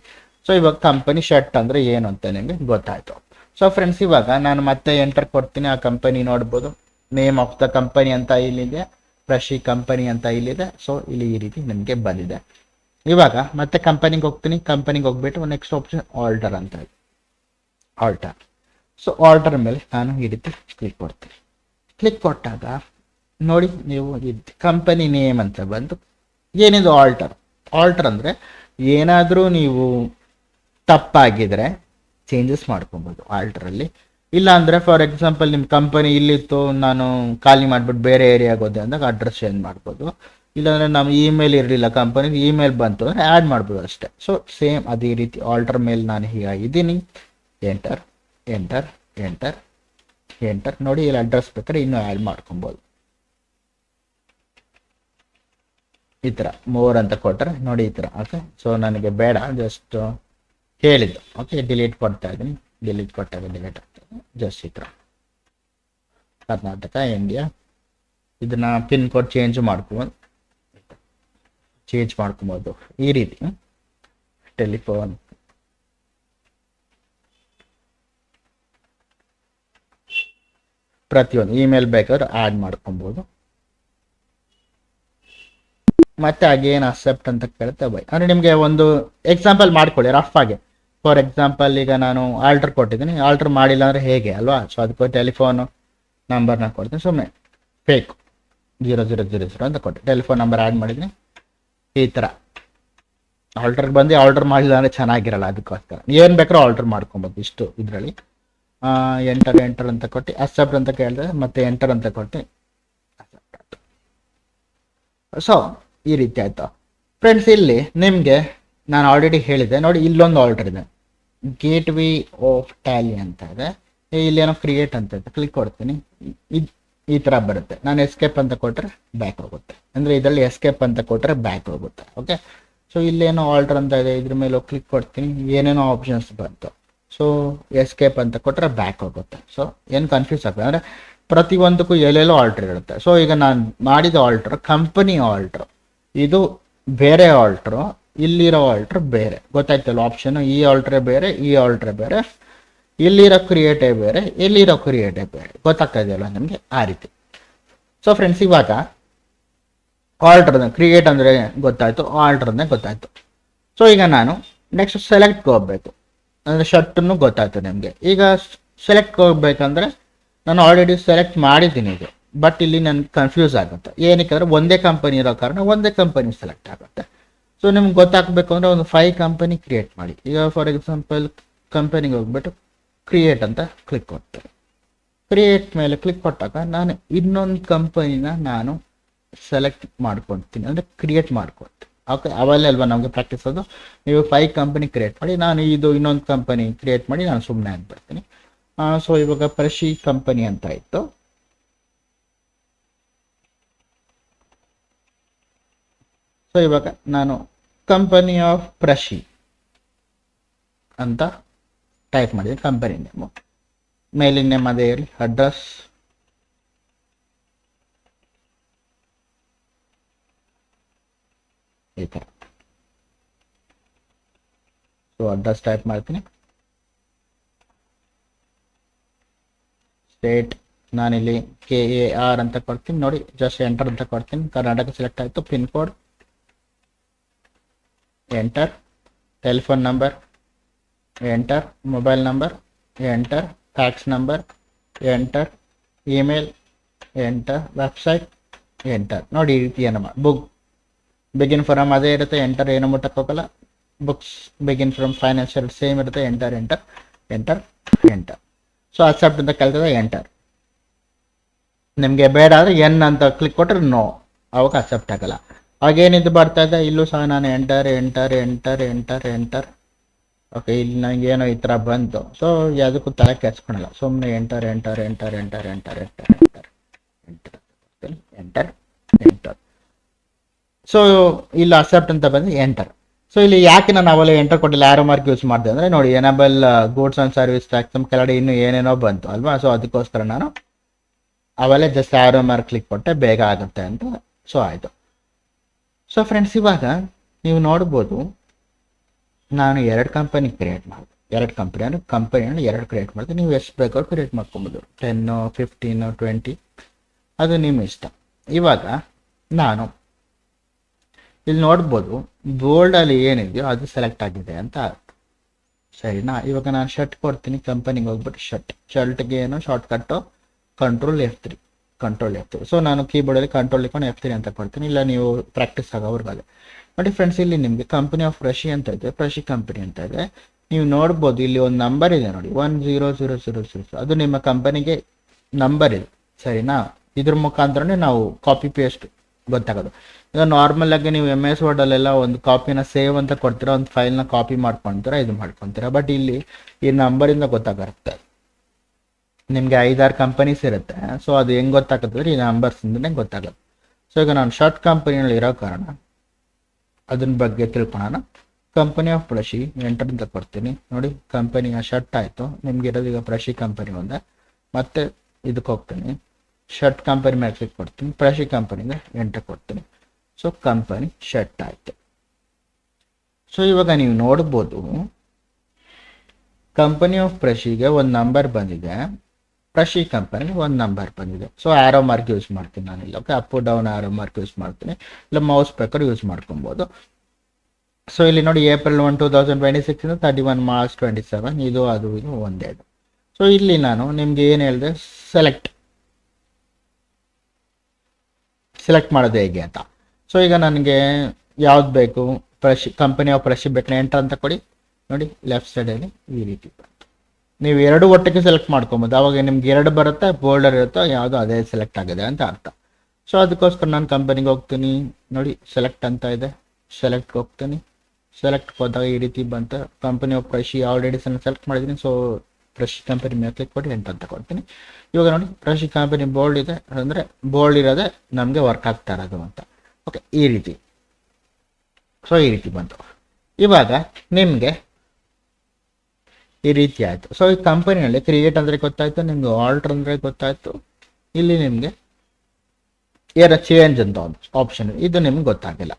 ಸೊ ಇವಾಗ ಕಂಪನಿ ಶಟ್ ಅಂದರೆ ಏನು ಅಂತ ನಿಮಗೆ ಗೊತ್ತಾಯಿತು. ಸೊ ಫ್ರೆಂಡ್ಸ್, ಇವಾಗ ನಾನು ಮತ್ತೆ ಎಂಟರ್ ಕೊಡ್ತೀನಿ. ಆ ಕಂಪನಿ ನೋಡ್ಬೋದು, ನೇಮ್ ಆಫ್ ದ ಕಂಪನಿ ಅಂತ ಇಲ್ಲಿದೆ, ಪ್ರಶಿ ಕಂಪನಿ ಅಂತ ಇಲ್ಲಿದೆ. ಸೊ ಇಲ್ಲಿ ಈ ರೀತಿ ನಿಮಗೆ ಬಂದಿದೆ. ಇವಾಗ ಮತ್ತೆ ಕಂಪನಿಗೆ ಹೋಗ್ತೀನಿ. ಕಂಪನಿಗೆ ಹೋಗ್ಬಿಟ್ಟು ನೆಕ್ಸ್ಟ್ ಆಪ್ಷನ್ ಆಲ್ಟರ್ ಅಂತ ಇದೆ, ಆಲ್ಟರ್. ಸೊ ಆಲ್ಟರ್ ಮೇಲೆ ನಾನು ಈ ರೀತಿ ಕ್ಲಿಕ್ ಕೊಡ್ತೀನಿ. ಕ್ಲಿಕ್ ಕೊಟ್ಟಾಗ ನೋಡಿ, ನೀವು ಇದು ಕಂಪನಿ ನೇಮ್ ಅಂತ ಬಂದು ಏನಿದು ಆಲ್ಟರ್. ಆಲ್ಟರ್ ಅಂದರೆ ಏನಾದರೂ ನೀವು ತಪ್ಪಾಗಿದ್ರೆ ಚೇಂಜಸ್ ಮಾಡ್ಕೊಬೋದು ಆಲ್ಟ್ರಲ್ಲಿ. ಇಲ್ಲ ಅಂದರೆ ಫಾರ್ ಎಕ್ಸಾಂಪಲ್ ನಿಮ್ಮ ಕಂಪನಿ ಇಲ್ಲಿತ್ತು, ನಾನು ಖಾಲಿ ಮಾಡಿಬಿಟ್ಟು ಬೇರೆ ಏರಿಯಾಗೆ ಹೋದೆ ಅಂದಾಗ ಅಡ್ರೆಸ್ ಚೇಂಜ್ ಮಾಡ್ಬೋದು. ಇಲ್ಲಾಂದರೆ ನಮ್ಮ ಇಮೇಲ್ ಇರಲಿಲ್ಲ, ಕಂಪನಿಗೆ ಇಮೇಲ್ ಬಂತು ಅಂದರೆ ಆ್ಯಡ್ ಮಾಡ್ಬೋದು ಅಷ್ಟೇ. ಸೊ ಸೇಮ್ ಅದೇ ರೀತಿ ಆಲ್ಟರ್ ಮೇಲೆ ನಾನು ಹೀಗಾಗಿದ್ದೀನಿ. ಎಂಟರ್ ಎಂಟರ್ ಎಂಟರ್ ಎಂಟರ್ ನೋಡಿ, ಇಲ್ಲಿ ಅಡ್ರೆಸ್ ಬೇಕಾದ್ರೆ ಇನ್ನೂ ಆ್ಯಡ್ ಮಾಡ್ಕೊಬೋದು. ಈ ಥರ ಮೋರ್ ಅಂತ ಕೊಟ್ಟರೆ ನೋಡಿ ಈ ಥರ. ಓಕೆ, ಸೊ ನನಗೆ ಬೇಡ, ಜಸ್ಟ್ ಹೇಳಿದ್ದು. ಓಕೆ, ಡಿಲೀಟ್ ಕೊಡ್ತಾ ಇದ್ದೀನಿ. ಡಿಲೀಟ್ ಕೊಟ್ಟಾಗ ಡಿಲೀಟ್ ಆಗ್ತದೆ. ಜಸ್ಟ್ ಈ ಥರ ಕರ್ನಾಟಕ, ಇಂಡಿಯಾ. ಇದನ್ನ ಪಿನ್ ಕೋಡ್ ಚೇಂಜ್ ಮಾಡ್ಕೊಬೋದು ಈ ರೀತಿ. ಟೆಲಿಫೋನ್, ಪ್ರತಿಯೊಂದು ಇಮೇಲ್ ಬೇಕಾದ್ರೆ ಆ್ಯಡ್ ಮಾಡ್ಕೊಬೋದು. ಮತ್ತೆ ಅಗೇನ್ ಅಕ್ಸೆಪ್ಟ್ ಅಂತ ಕೇಳುತ್ತೆ ಬೈ. ಅಂದರೆ ನಿಮಗೆ ಒಂದು ಎಕ್ಸಾಂಪಲ್ ಮಾಡ್ಕೊಳ್ಳಿ ರಫ್ ಆಗಿ. ಫಾರ್ ಎಕ್ಸಾಂಪಲ್, ಈಗ ನಾನು ಆಲ್ಟರ್ ಕೊಟ್ಟಿದ್ದೀನಿ, ಆಲ್ಟರ್ ಮಾಡಿಲ್ಲ ಅಂದರೆ ಹೇಗೆ ಅಲ್ವಾ. ಸೊ ಅದಕ್ಕೆ ಟೆಲಿಫೋನು ನಂಬರ್ನ ಕೊಡ್ತೀನಿ, ಸುಮ್ಮನೆ ಫೇಕ್ 0000 ಅಂತ ಕೊಟ್ಟೆ. ಟೆಲಿಫೋನ್ ನಂಬರ್ ಆ್ಯಡ್ ಮಾಡಿದ್ದೀನಿ. ಈ ಥರ ಆಲ್ಟರ್ಗೆ ಬಂದು ಆಲ್ಟರ್ ಮಾಡಿಲ್ಲ ಅಂದರೆ ಚೆನ್ನಾಗಿರಲ್ಲ, ಅದಕ್ಕೋಸ್ಕರ ಏನು ಬೇಕಾದ್ರೂ ಆಲ್ಟರ್ ಮಾಡ್ಕೊಬೋದು ಇಷ್ಟು ಇದರಲ್ಲಿ. ಎಂಟರ್ ಅಂತ ಕೊಟ್ಟು ಅಕ್ಸೆಪ್ಟ್ ಅಂತ ಕೇಳಿದ್ರೆ ಮತ್ತೆ ಎಂಟರ್ ಅಂತ ಕೊಟ್ಟು ಅಕ್ಸೆಪ್ಟ್ ಆಯಿತು. ಸೊ ಈ ರೀತಿ ಆಯಿತು ಫ್ರೆಂಡ್ಸ್. ಇಲ್ಲಿ ನಿಮಗೆ ನಾನು ಆಲ್ರೆಡಿ ಹೇಳಿದೆ ನೋಡಿ, ಇಲ್ಲೊಂದು ಆಲ್ಟರ್ ಇದೆ, ಗೇಟ್ ವೇ ಆಫ್ ಟ್ಯಾಲಿ ಅಂತ ಇದೆ. ಇಲ್ಲೇನೋ ಕ್ರಿಯೇಟ್ ಅಂತ ಇದೆ, ಕ್ಲಿಕ್ ಕೊಡ್ತೀನಿ. ಈ ಥರ ಬರುತ್ತೆ. ನಾನು ಎಸ್ಕೇಪ್ ಅಂತ ಕೊಟ್ಟರೆ ಬ್ಯಾಕ್ ಹೋಗುತ್ತೆ. ಅಂದರೆ ಇದರಲ್ಲಿ ಎಸ್ಕೇಪ್ ಅಂತ ಕೊಟ್ಟರೆ ಬ್ಯಾಕ್ ಹೋಗುತ್ತೆ. ಓಕೆ, ಸೊ ಇಲ್ಲೇನೋ ಆಲ್ಟರ್ ಅಂತ ಇದೆ, ಇದ್ರ ಮೇಲೆ ಕ್ಲಿಕ್ ಕೊಡ್ತೀನಿ, ಏನೇನೋ ಆಪ್ಷನ್ಸ್ ಬಂತು. ಸೊ ಎಸ್ಕೇಪ್ ಅಂತ ಕೊಟ್ಟರೆ ಬ್ಯಾಕ್ ಹೋಗುತ್ತೆ. ಸೊ ಏನು ಕನ್ಫ್ಯೂಸ್ ಆಗ್ತದೆ ಅಂದರೆ ಪ್ರತಿಯೊಂದಕ್ಕೂ ಎಲ್ಲೆಲ್ಲೋ ಆಲ್ಟರ್ ಇರುತ್ತೆ. ಸೊ ಈಗ ನಾನು ಮಾಡಿದ ಆಲ್ಟರ್ ಕಂಪನಿ ಆಲ್ಟ್ರು, ಇದು ಬೇರೆ ಆಲ್ಟ್ರು, ಇಲ್ಲಿರೋ ಆಲ್ಟ್ರ್ ಬೇರೆ. ಗೊತ್ತಾಯ್ತಲ್ಲ ಆಪ್ಷನ್? ಈ ಆಲ್ಟ್ರೇ ಬೇರೆ, ಈ ಆಲ್ಟ್ರೇ ಬೇರೆ, ಇಲ್ಲಿರೋ ಕ್ರಿಯೇಟೇ ಬೇರೆ, ಇಲ್ಲಿರೋ ಕ್ರಿಯೇಟೇ ಬೇರೆ. ಗೊತ್ತಾಗ್ತಾ ಇದೆಯಲ್ಲ ನಿಮಗೆ? ಆ ರೀತಿ. ಸೊ ಫ್ರೆಂಡ್ಸ್, ಇವಾಗ ಆಲ್ಟರ್ ಕ್ರಿಯೇಟ್ ಅಂದರೆ ಗೊತ್ತಾಯ್ತು, ಆಲ್ಟರ್ ಅಂದರೆ ಗೊತ್ತಾಯ್ತು. ಸೊ ಈಗ ನಾನು ನೆಕ್ಸ್ಟ್ ಸೆಲೆಕ್ಟ್ಗೆ ಹೋಗ್ಬೇಕು. ಅಂದರೆ ಶರ್ಟನ್ನು ಗೊತ್ತಾಯ್ತು ನಿಮಗೆ. ಈಗ ಸೆಲೆಕ್ಟ್ಗೆ ಹೋಗ್ಬೇಕಂದ್ರೆ ನಾನು ಆಲ್ರೆಡಿ ಸೆಲೆಕ್ಟ್ ಮಾಡಿದ್ದೀನಿ ಇದು, ಬಟ್ ಇಲ್ಲಿ ನನಗೆ ಕನ್ಫ್ಯೂಸ್ ಆಗುತ್ತೆ. ಏನಕ್ಕೆ ಅಂದರೆ ಒಂದೇ ಕಂಪನಿ ಇರೋ ಕಾರಣ ಒಂದೇ ಕಂಪನಿ ಸೆಲೆಕ್ಟ್ ಆಗುತ್ತೆ. ಸೊ ನಿಮ್ಗೆ ಗೊತ್ತಾಗಬೇಕು ಅಂದರೆ ಒಂದು 5 ಕಂಪನಿ ಕ್ರಿಯೇಟ್ ಮಾಡಿ. ಈಗ ಫಾರ್ ಎಕ್ಸಾಂಪಲ್ ಕಂಪನಿಗೆ ಹೋಗ್ಬಿಟ್ಟು ಕ್ರಿಯೇಟ್ ಅಂತ ಕ್ಲಿಕ್ ಕೊಡ್ತೇನೆ. ಕ್ರಿಯೇಟ್ ಮೇಲೆ ಕ್ಲಿಕ್ ಕೊಟ್ಟಾಗ ನಾನು ಇನ್ನೊಂದು ಕಂಪನಿನ ನಾನು ಸೆಲೆಕ್ಟ್ ಮಾಡ್ಕೊತೀನಿ, ಅಂದರೆ ಕ್ರಿಯೇಟ್ ಮಾಡ್ಕೊತೀನಿ. ಓಕೆ, ಅವೆಲ್ಲ ಅಲ್ವಾ ನಮಗೆ ಪ್ರಾಕ್ಟೀಸ್ ಅದು. ನೀವು 5 ಕಂಪನಿ ಕ್ರಿಯೇಟ್ ಮಾಡಿ, ನಾನು ಇದು ಇನ್ನೊಂದು ಕಂಪನಿ ಕ್ರಿಯೇಟ್ ಮಾಡಿ ನಾನು ಸುಮ್ಮನೆ ಆಗ್ಬಿಡ್ತೀನಿ. ಸೊ ಇವಾಗ ಪ್ರಶಿ ಕಂಪನಿ ಅಂತ ಇತ್ತು. ಸೊ ಇವಾಗ ನಾನು ಕಂಪನಿ ಆಫ್ ಪ್ರಶಿ ಅಂತ ಟೈಪ್ ಮಾಡಿದ್ದೀನಿ. ಕಂಪನಿ ನೇಮು, ಮೇಲಿನ ನೇಮ್ ಅದೇ ಇರಲಿ, ಅಡ್ರೆಸ್ ಈ ಥರ. ಸೊ ಅಡ್ರೆಸ್ ಟೈಪ್ ಮಾಡ್ತೀನಿ. ಸ್ಟೇಟ್ ನಾನಿಲ್ಲಿ KAR ಅಂತ ಕೊಡ್ತೀನಿ. ನೋಡಿ, ಜಸ್ಟ್ ಎಂಟರ್ ಅಂತ ಕೊಡ್ತೀನಿ. ಕರ್ನಾಟಕ ಸೆಲೆಕ್ಟ್ ಆಯಿತು. Pin code enter, telephone number enter, mobile number enter, fax number enter, email enter, website enter. ನೋಡಿ ಈ ರೀತಿ ಏನು ಮಾಡಿ. ಬುಕ್ ಬಿಗಿನ್ ಫ್ರಮ್ ಅದೇ ಇರುತ್ತೆ, ಎಂಟರ್ ಏನು ಮುಟ್ಟಕ್ಕೆ ಹೋಗಲ್ಲ. Books begin from financial same ಇರುತ್ತೆ, enter enter enter enter. So accept ಅಂತ ಕಲ್ತದೆ, ಎಂಟರ್. ನಿಮಗೆ ಬೇಡ ಆದರೆ ಎನ್ ಅಂತ ಕ್ಲಿಕ್ ಕೊಟ್ಟರೆ ನೋ, ಅವಾಗ ಅಕ್ಸೆಪ್ಟ್ ಆಗಲ್ಲ. ಹಾಗೇನಿದ್ದು ಬರ್ತಾ ಇದೆ, ಇಲ್ಲೂ ಸಹ ನಾನು enter enter enter enter enter. Okay, ಇಲ್ಲಿ ನನಗೇನೋ ಈ ಥರ ಬಂತು. ಸೊ ಯಾವುದಕ್ಕೂ ತಲೆ ಕೆಡ್ಸ್ಕೊಳಲ್ಲ, ಸುಮ್ಮನೆ enter enter enter enter enter enter enter enter enter enter. So ಇಲ್ಲಿ ಅಕ್ಸೆಪ್ಟ್ ಅಂತ ಬಂದು ಎಂಟರ್. ಸೊ ಇಲ್ಲಿ ಯಾಕೆ ನಾನು ಅವೆಲ್ಲ ಎಂಟರ್ ಕೊಟ್ಟಿಲ್ಲ, ಆರೋ ಮಾರ್ಕ್ ಯೂಸ್ ಮಾಡಿದೆ ಅಂದರೆ ನೋಡಿ, enable goods and service tax ನಮ್ಮ ಕೆಳಗಡೆ ಇನ್ನೂ ಏನೇನೋ ಬಂತು ಅಲ್ವಾ. ಸೊ ಅದಕ್ಕೋಸ್ಕರ ನಾನು ಅವೆಲ್ಲ ಜಸ್ಟ್ ಆರೋ ಮಾರ್ಕ್ ಕ್ಲಿಕ್ ಕೊಟ್ಟೆ, ಬೇಗ ಆಗುತ್ತೆ ಅಂತ. ಸೊ ಆಯಿತು. ಸೊ ಫ್ರೆಂಡ್ಸ್, ಇವಾಗ ನೀವು ನೋಡ್ಬೋದು, ನಾನು 2 ಕಂಪನಿ ಕ್ರಿಯೇಟ್ ಮಾಡಿದೆ. 2 ಕಂಪನಿ ಅಂದರೆ ಕಂಪನಿಯನ್ನು 2 ಕ್ರಿಯೇಟ್ ಮಾಡಿದೆ. ನೀವು ಎಷ್ಟು ಬೇಕಾದ್ರೂ ಕ್ರಿಯೇಟ್ ಮಾಡ್ಕೊಬೋದು, 10, 15, 20, ಅದು ನಿಮ್ಮ ಇಷ್ಟ. ಇವಾಗ ನಾನು ಇಲ್ಲಿ ನೋಡ್ಬೋದು, ಬೋಲ್ಡಲ್ಲಿ ಏನಿದೆಯೋ ಅದು ಸೆಲೆಕ್ಟ್ ಆಗಿದೆ ಅಂತ. ಸರಿನಾ? ಇವಾಗ ನಾನು ಶರ್ಟ್ ಕೊಡ್ತೀನಿ. ಕಂಪನಿಗೆ ಹೋಗ್ಬಿಟ್ಟು ಶರ್ಟ್ಗೆ ಏನೋ ಶಾರ್ಟ್ಕಟ್ಟು ಕಂಟ್ರೋಲ್ F3. ಸೊ ನಾನು ಕೀಬೋರ್ಡಲ್ಲಿ ಕಂಟ್ರೋಲ್ ಇಟ್ಕೊಂಡು F3 ಅಂತ ಕೊಡ್ತೀನಿ. ಇಲ್ಲ ನೀವು ಪ್ರಾಕ್ಟೀಸ್ ಆಗೋವ್ರಿಗೆ. ನೋಡಿ ಫ್ರೆಂಡ್ಸ್, ಇಲ್ಲಿ ನಿಮಗೆ ಕಂಪನಿ ಆಫ್ ಪ್ರಶಿ ಅಂತ ಇದೆ, ಪ್ರಶಿ ಕಂಪನಿ ಅಂತ ಇದೆ. ನೀವು ನೋಡ್ಬೋದು, ಇಲ್ಲಿ ಒಂದು ನಂಬರ್ ಇದೆ ನೋಡಿ, 10000. ಅದು ನಿಮ್ಮ ಕಂಪನಿಗೆ ನಂಬರ್ ಇದೆ. ಸರಿನಾ? ಇದ್ರ ಮುಖಾಂತರನೇ ನಾವು ಕಾಪಿ ಪೇಸ್ಟ್ ಗೊತ್ತಾಗೋದು. ಈಗ ನಾರ್ಮಲ್ ಆಗಿ ನೀವು MS ವರ್ಡಲ್ಲೆಲ್ಲ ಒಂದು ಕಾಪಿನ ಸೇವ್ ಅಂತ ಕೊಡ್ತೀರಾ, ಒಂದು ಫೈಲ್ನ ಕಾಪಿ ಮಾಡ್ಕೊತೀರಾ, ಇದು ಮಾಡ್ಕೊತೀರಾ. ಬಟ್ ಇಲ್ಲಿ ಈ ನಂಬರಿಂದ ಗೊತ್ತಾಗುತ್ತೆ. ನಿಮಗೆ 5-6 ಕಂಪನೀಸ್ ಇರುತ್ತೆ. ಸೊ ಅದು ಹೆಂಗೆ ಗೊತ್ತಾಗುತ್ತೆ, ಈ ನಂಬರ್ಸಿಂದನೇ ಗೊತ್ತಾಗುತ್ತೆ. ಸೊ ಈಗ ನಾನು ಶರ್ಟ್ ಕಂಪನಿಯಲ್ಲಿ ಇರೋ ಕಾರಣ ಅದನ್ನ ಬಗ್ಗೆ ತಿಳ್ಕೊಳ್ಳೋಣ. ಕಂಪನಿ ಆಫ್ ಪ್ರಶಿ ಎಂಟರ್ ಅಂತ ಕೊಡ್ತೀನಿ ನೋಡಿ. ಕಂಪನಿಯ ಶರ್ಟ್ ಆಯಿತು, ನಿಮ್ಗೆ ಇರೋದು ಈಗ ಪ್ರಶಿ ಕಂಪನಿ ಒಂದೇ. ಮತ್ತೆ ಇದಕ್ಕೆ ಹೋಗ್ತೀನಿ, ಶರ್ಟ್ ಕಂಪನಿ ಮೇಲೆ ಕ್ಲಿಕ್ ಕೊಡ್ತೀನಿ, ಪ್ರಶಿ ಕಂಪನಿಗೆ ಎಂಟರ್ ಕೊಡ್ತೀನಿ. ಸೊ ಕಂಪನಿ ಶರ್ಟ್ ಆಯಿತು. ಸೊ ಇವಾಗ ನೀವು ನೋಡ್ಬೋದು ಕಂಪನಿ ಆಫ್ ಪ್ರಶಿಗೆ ಒಂದು ನಂಬರ್ ಬಂದಿದೆ, ಪ್ರಶಿ ಕಂಪನಿಗೆ ಒಂದು ನಂಬರ್ ಬಂದಿದೆ. ಸೊ ಆರೋ ಮಾರ್ಕ್ ಯೂಸ್ ಮಾಡ್ತೀನಿ ನಾನಿಲ್ಲ. Okay, up down arrow mark use ಮಾಡ್ತೀನಿ, ಇಲ್ಲ ಮೌಸ್ ಬೇಕಾದ್ರೆ ಯೂಸ್ ಮಾಡ್ಕೊಬೋದು. ಸೊ ಇಲ್ಲಿ ನೋಡಿ April 1, 2026 ಇಂದ 31 March 27 ಇದು ಅದು ಇದು ಒಂದೇ. ಸೊ ಇಲ್ಲಿ ನಾನು ನಿಮ್ಗೆ ಏನು ಹೇಳಿದೆ, ಸೆಲೆಕ್ಟ್ ಮಾಡೋದು ಹೇಗೆ ಅಂತ. ಸೊ ಈಗ ನನಗೆ ಯಾವ್ದು ಬೇಕು, ಕಂಪನಿ ಆಫ್ ಪ್ರಶಿ ಬೇಕು, ಎಂಟರ್ ಅಂತ ಕೊಡಿ. ನೋಡಿ ಲೆಫ್ಟ್ ಸೈಡಲ್ಲಿ ಈ ರೀತಿ ಬಂತು. ನೀವು ಎರಡು ಒಟ್ಟಿಗೆ ಸೆಲೆಕ್ಟ್ ಮಾಡ್ಕೊಬೋದು. ಅವಾಗ ನಿಮ್ಗೆ ಎರಡು ಬರುತ್ತೆ, ಬೋಲ್ಡರ್ ಇರುತ್ತೋ ಯಾವುದೋ ಅದೇ ಸೆಲೆಕ್ಟ್ ಆಗಿದೆ ಅಂತ ಅರ್ಥ. ಸೊ ಅದಕ್ಕೋಸ್ಕರ ನಾನು ಕಂಪನಿಗೆ ಹೋಗ್ತೀನಿ, ನೋಡಿ ಸೆಲೆಕ್ಟ್ ಅಂತ ಇದೆ, ಸೆಲೆಕ್ಟ್ಗೆ ಹೋಗ್ತೀನಿ. ಸೆಲೆಕ್ಟ್ ಹೋದಾಗ ಈ ರೀತಿ ಬಂತು. ಕಂಪನಿ ಆಫ್ ಪ್ರಶಿ ಆಲ್ರೆಡಿ ಸೆಲೆಕ್ಟ್ ಮಾಡಿದ್ದೀನಿ. ಸೊ ಪ್ರಶಿ ಕಂಪನಿ ಮೇಲೆ ಕ್ಲಿಕ್ ಕೊಟ್ಟು ಎಂಟರ್ ಅಂತ ಕೊಡ್ತೀನಿ. ಇವಾಗ ನೋಡಿ ಪ್ರಶಿ ಕಂಪನಿ ಬೋಲ್ಡ್ ಇದೆ, ಅಂದರೆ ಬೋಲ್ಡ್ ಇರೋದೇ ನಮಗೆ ವರ್ಕ್ ಆಗ್ತಾ ಇರೋದು ಅಂತ. ಓಕೆ, ಈ ರೀತಿ. ಸೊ ಈ ರೀತಿ ಬಂತು. ಇವಾಗ ನಿಮಗೆ ಈ ರೀತಿ ಆಯಿತು. ಸೊ ಈ ಕಂಪನಿಯಲ್ಲಿ ಕ್ರಿಯೇಟ್ ಅಂದರೆ ಗೊತ್ತಾಯಿತು, ನಿಮಗೆ ಆಲ್ಟರ್ ಅಂದರೆ ಗೊತ್ತಾಯಿತು. ಇಲ್ಲಿ ನಿಮಗೆ ಏನೋ ಚೇಂಜ್ ಅಂತ ಒಂದು ಆಪ್ಷನ್, ಇದು ನಿಮ್ಗೆ ಗೊತ್ತಾಗಿಲ್ಲ.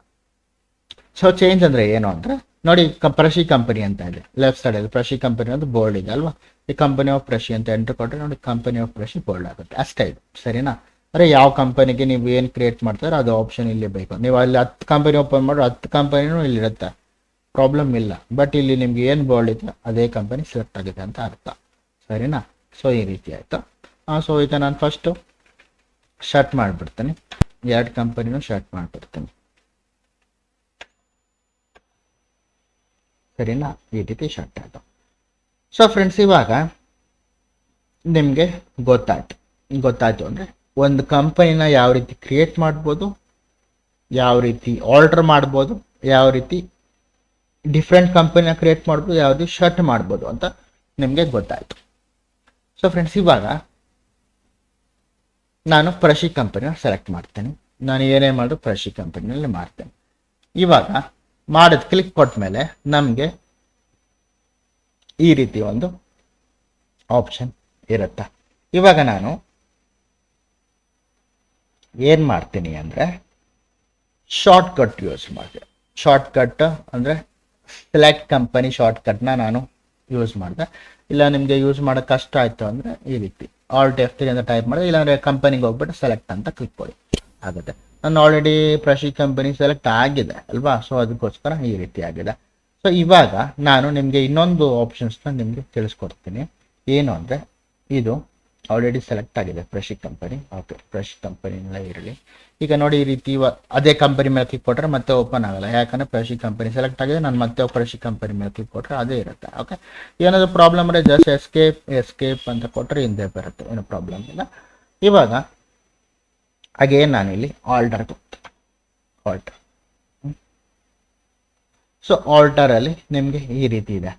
ಸೊ ಚೇಂಜ್ ಅಂದರೆ ಏನು ಅಂದರೆ ನೋಡಿ, ಪ್ರಶಿ ಕಂಪನಿ ಅಂತ ಇದೆ ಲೆಫ್ಟ್ ಸೈಡಲ್ಲಿ. ಪ್ರಶಿ ಕಂಪನಿ ಅಂತ ಬೋಲ್ಡ್ ಇದೆ ಅಲ್ವಾ. ಈ ಕಂಪನಿ ಆಫ್ ಪ್ರಶಿ ಅಂತ ಎಂಟ್ರ್ ಕೊಟ್ಟರೆ ನೋಡಿ ಕಂಪನಿ ಆಫ್ ಪ್ರಶಿ ಬೋಲ್ಡ್ ಆಗುತ್ತೆ ಅಷ್ಟೇ. ಇದು ಸರಿನಾ? ಅಂದರೆ ಯಾವ ಕಂಪನಿಗೆ ನೀವು ಏನು ಕ್ರಿಯೇಟ್ ಮಾಡ್ತಾರೆ ಅದು ಆಪ್ಷನ್ ಇಲ್ಲಿ ಬೇಕು. ನೀವು ಅಲ್ಲಿ 10 ಕಂಪನಿ ಓಪನ್ ಮಾಡಿದ್ರೆ 10 ಕಂಪನಿನೂ ಇಲ್ಲಿರುತ್ತೆ, ಪ್ರಾಬ್ಲಮ್ ಇಲ್ಲ. ಬಟ್ ಇಲ್ಲಿ ನಿಮ್ಗೆ ಏನು ಬೋಲ್ಡ್ ಇದೆ ಅದೇ ಕಂಪನಿ ಸೆಲೆಕ್ಟ್ ಆಗಿದೆ ಅಂತ ಅರ್ಥ. ಸರಿನಾ? ಸೊ ಈ ರೀತಿ ಆಯಿತು. ಸೊ ಈಗ ನಾನು ಫಸ್ಟು ಶರ್ಟ್ ಮಾಡಿಬಿಡ್ತೀನಿ, ಎರಡು ಕಂಪನಿನೂ ಶರ್ಟ್ ಮಾಡಿಬಿಡ್ತೀನಿ. ಸರಿನಾ? ಈ ರೀತಿ ಶರ್ಟ್ ಆಯಿತು. ಸೊ ಫ್ರೆಂಡ್ಸ್, ಇವಾಗ ನಿಮಗೆ ಗೊತ್ತಾಯ್ತು ಅಂದರೆ ಒಂದು ಕಂಪನಿನ ಯಾವ ರೀತಿ ಕ್ರಿಯೇಟ್ ಮಾಡ್ಬೋದು, ಯಾವ ರೀತಿ ಆಲ್ಟರ್ ಮಾಡ್ಬೋದು, ಯಾವ ರೀತಿ ಡಿಫ್ರೆಂಟ್ ಕಂಪನಿನ ಕ್ರಿಯೇಟ್ ಮಾಡ್ಬೋದು, ಯಾವ ರೀತಿ ಶರ್ಟ್ ಮಾಡ್ಬೋದು ಅಂತ ನಿಮಗೆ ಗೊತ್ತಾಯಿತು. ಸೊ ಫ್ರೆಂಡ್ಸ್, ಇವಾಗ ನಾನು ಪ್ರಶಿ ಕಂಪನಿನ ಸೆಲೆಕ್ಟ್ ಮಾಡ್ತೇನೆ. ನಾನು ಏನೇ ಮಾಡಿದ್ರು ಪ್ರಶಿ ಕಂಪನಿನಲ್ಲಿ ಮಾಡ್ತೇನೆ. ಇವಾಗ ಮಾಡೋದು ಕ್ಲಿಕ್ ಕೊಟ್ಟ ಮೇಲೆ ನಮಗೆ ಈ ರೀತಿ ಒಂದು ಆಪ್ಷನ್ ಇರುತ್ತೆ. ಇವಾಗ ನಾನು ಏನು ಮಾಡ್ತೀನಿ ಅಂದರೆ ಶಾರ್ಟ್ಕಟ್ ಯೂಸ್ ಮಾಡಿದೆ. ಶಾರ್ಟ್ಕಟ್ ಅಂದರೆ ಸೆಲೆಕ್ಟ್ ಕಂಪನಿ ಶಾರ್ಟ್ಕಟ್ನ ನಾನು ಯೂಸ್ ಮಾಡಿದೆ. ಇಲ್ಲ ನಿಮಗೆ ಯೂಸ್ ಮಾಡೋಕ್ಕೆ ಕಷ್ಟ ಆಯಿತು ಅಂದರೆ ಈ ರೀತಿ Alt F3 ಅಂತ ಟೈಪ್ ಮಾಡಿದೆ, ಇಲ್ಲಾಂದರೆ ಕಂಪನಿಗೆ ಹೋಗ್ಬಿಟ್ಟು ಸೆಲೆಕ್ಟ್ ಅಂತ ಕ್ಲಿಕ್ ಕೊಡಿ, ಆಗುತ್ತೆ. ನಾನು ಆಲ್ರೆಡಿ ಪ್ರಶಿ ಕಂಪನಿ ಸೆಲೆಕ್ಟ್ ಆಗಿದೆ ಅಲ್ವಾ. ಸೊ ಅದಕ್ಕೋಸ್ಕರ ಈ ರೀತಿ ಆಗಿದೆ. ಸೊ ಇವಾಗ ನಾನು ನಿಮಗೆ ಇನ್ನೊಂದು ಆಪ್ಷನ್ಸ್ನ ನಿಮಗೆ ತಿಳಿಸ್ಕೊಡ್ತೀನಿ. ಏನು ಅಂದರೆ ಇದು ಆಲ್ರೆಡಿ ಸೆಲೆಕ್ಟ್ ಆಗಿದೆ ಪ್ರಶಿ ಕಂಪನಿ. ಓಕೆ, ಪ್ರಶಿ ಕಂಪನಿನೆಲ್ಲ ಇರಲಿ. ಈಗ ನೋಡಿ ಈ ರೀತಿ ಅದೇ ಕಂಪನಿ ಮೇಲೆ ಕ್ಲಿಕ್ ಕೊಟ್ಟರೆ ಮತ್ತೆ ಓಪನ್ ಆಗಲ್ಲ, ಯಾಕಂದರೆ ಪ್ರಶಿ ಕಂಪನಿ ಸೆಲೆಕ್ಟ್ ಆಗಿದೆ. ನಾನು ಮತ್ತೆ ಪ್ರಶಿ ಕಂಪನಿ ಮೇಲೆ ಕ್ಲಿಕ್ ಕೊಟ್ಟರೆ ಅದೇ ಇರುತ್ತೆ. ಓಕೆ, ಏನಾದರೂ ಪ್ರಾಬ್ಲಮ್ ಅಂದರೆ ಜಸ್ಟ್ ಎಸ್ಕೇಪ್ ಅಂತ ಕೊಟ್ಟರೆ ಹಿಂದೆ ಬರುತ್ತೆ, ಏನೂ ಪ್ರಾಬ್ಲಮ್ ಇಲ್ಲ. ಇವಾಗ ಅಗೇನ್ ನಾನಿಲ್ಲಿ ಆಲ್ಟರ್ ಸೊ ಆಲ್ಟರಲ್ಲಿ ನಿಮಗೆ ಈ ರೀತಿ ಇದೆ.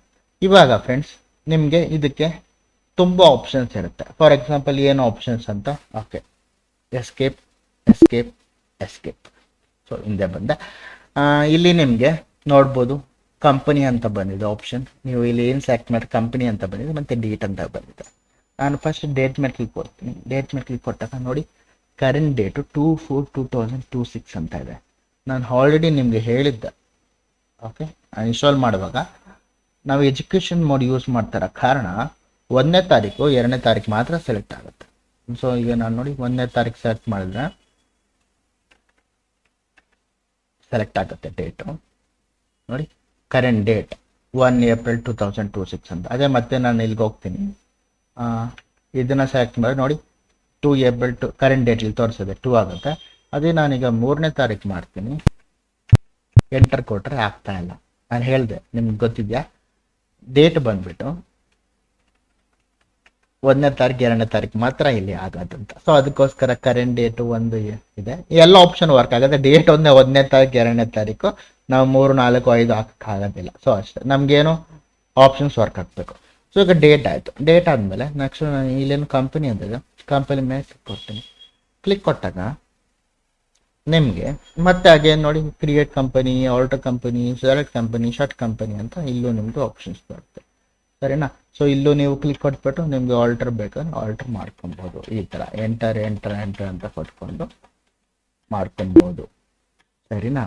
ಇವಾಗ ಫ್ರೆಂಡ್ಸ್ ನಿಮಗೆ ಇದಕ್ಕೆ ತುಂಬ ಆಪ್ಷನ್ಸ್ ಇರುತ್ತೆ. ಫಾರ್ ಎಕ್ಸಾಂಪಲ್ ಏನು ಆಪ್ಷನ್ಸ್ ಅಂತ, ಓಕೆ, ಎಸ್ಕೇಪ್. ಸೊ ಹಿಂದೆ ಬಂದೆ. ಇಲ್ಲಿ ನಿಮಗೆ ನೋಡ್ಬೋದು ಕಂಪನಿ ಅಂತ ಬಂದಿದೆ ಆಪ್ಷನ್. ನೀವು ಇಲ್ಲಿ ಏನು ಸೆಲೆಕ್ಟ್ ಮಾಡಿ ಕಂಪನಿ ಅಂತ ಬಂದಿದೆ, ಮತ್ತು ಡೇಟ್ ಅಂತ ಬಂದಿದೆ. ನಾನು ಫಸ್ಟ್ ಡೇಟ್ ಮೇಲೆ ಕ್ಲಿಕ್ ಕೊಡ್ತೀನಿ. ಡೇಟ್ ಮೇಲೆ ಕ್ಲಿಕ್ ಕೊಟ್ಟಾಗ ನೋಡಿ ಕರೆಂಟ್ ಡೇಟು 2/4/2026 ಅಂತ ಇದೆ. ನಾನು ಆಲ್ರೆಡಿ ನಿಮಗೆ ಹೇಳಿದ್ದೆ. ಓಕೆ, ಇನ್ಸ್ಟಾಲ್ ಮಾಡುವಾಗ ನಾವು ಎಜುಕೇಷನ್ ಮೋಡ್ ಯೂಸ್ ಮಾಡ್ತಾರ ಕಾರಣ 1ನೇ ತಾರೀಕು 2ನೇ ತಾರೀಕು ಮಾತ್ರ ಸೆಲೆಕ್ಟ್ ಆಗುತ್ತೆ. ಸೊ ಈಗ ನಾನು ನೋಡಿ 1ನೇ ತಾರೀಕು ಸೆಲೆಕ್ಟ್ ಮಾಡಿದ್ರೆ ಸೆಲೆಕ್ಟ್ ಆಗುತ್ತೆ ಡೇಟು. ನೋಡಿ ಕರೆಂಟ್ ಡೇಟ್ 1 April 2026 ಅಂತ. ಅದೇ ಮತ್ತೆ ನಾನು ಇಲ್ಲಿಗೆ ಹೋಗ್ತೀನಿ, ಇದನ್ನು ಸೆಲೆಕ್ಟ್ ಮಾಡಿ ನೋಡಿ 2 April ಕರೆಂಟ್ ಡೇಟ್ ಇಲ್ಲಿ ತೋರಿಸಿದೆ 2 ಆಗುತ್ತೆ. ಅದೇ ನಾನೀಗ 3ನೇ ತಾರೀಕು ಮಾಡ್ತೀನಿ, ಎಂಟರ್ ಕೊಟ್ಟರೆ ಆಗ್ತಾ ಇಲ್ಲ. ನಾನು ಹೇಳಿದೆ ನಿಮ್ಗೆ ಗೊತ್ತಿದೆಯಾ, ಡೇಟ್ ಬಂದ್ಬಿಟ್ಟು 1ನೇ ತಾರೀಕು 2ನೇ ತಾರೀಕು ಮಾತ್ರ ಇಲ್ಲಿ ಆಗೋದಂತ. ಸೊ ಅದಕ್ಕೋಸ್ಕರ ಕರೆಂಟ್ ಡೇಟು ಒಂದು ಇದೆ, ಎಲ್ಲ ಆಪ್ಷನ್ ವರ್ಕ್ ಆಗುತ್ತೆ. ಡೇಟ್ 1ನೇ ತಾರೀಕು 2ನೇ ತಾರೀಕು ನಾವು 3, 4, 5 ಹಾಕೋಕ್ಕಾಗೋದಿಲ್ಲ. ಸೊ ಅಷ್ಟೇ, ನಮಗೇನು ಆಪ್ಷನ್ಸ್ ವರ್ಕ್ ಆಗಬೇಕು. ಸೊ ಈಗ ಡೇಟ್ ಆಯಿತು. ಡೇಟ್ ಆದಮೇಲೆ ನೆಕ್ಸ್ಟ್ ನಾನು ಇಲ್ಲೇನು ಕಂಪನಿ ಅಂತಿದೆ, ಕಂಪನಿ ಮೇಲೆ ಕ್ಲಿಕ್ ಕೊಡ್ತೀನಿ. ಕ್ಲಿಕ್ ಕೊಟ್ಟಾಗ ನಿಮಗೆ ಮತ್ತೆ ಹಾಗೆ ನೋಡಿ create company, alter company, select company, shut company ಅಂತ ಇಲ್ಲೂ ನಿಮ್ಗೆ ಆಪ್ಷನ್ಸ್ ಬರುತ್ತೆ. ಸರಿನಾ? ಸೊ ಇಲ್ಲೂ ನೀವು ಕ್ಲಿಕ್ ಕೊಟ್ಬಿಟ್ಟು ನಿಮ್ಗೆ ಆಲ್ಟರ್ ಬೇಕಾದ್ರೆ ಆಲ್ಟರ್ ಮಾಡ್ಕೊಬೋದು. ಈ ಥರ ಎಂಟರ್ ಅಂತ ಕೊಟ್ಕೊಂಡು ಮಾಡ್ಕೊಬೋದು. ಸರಿನಾ?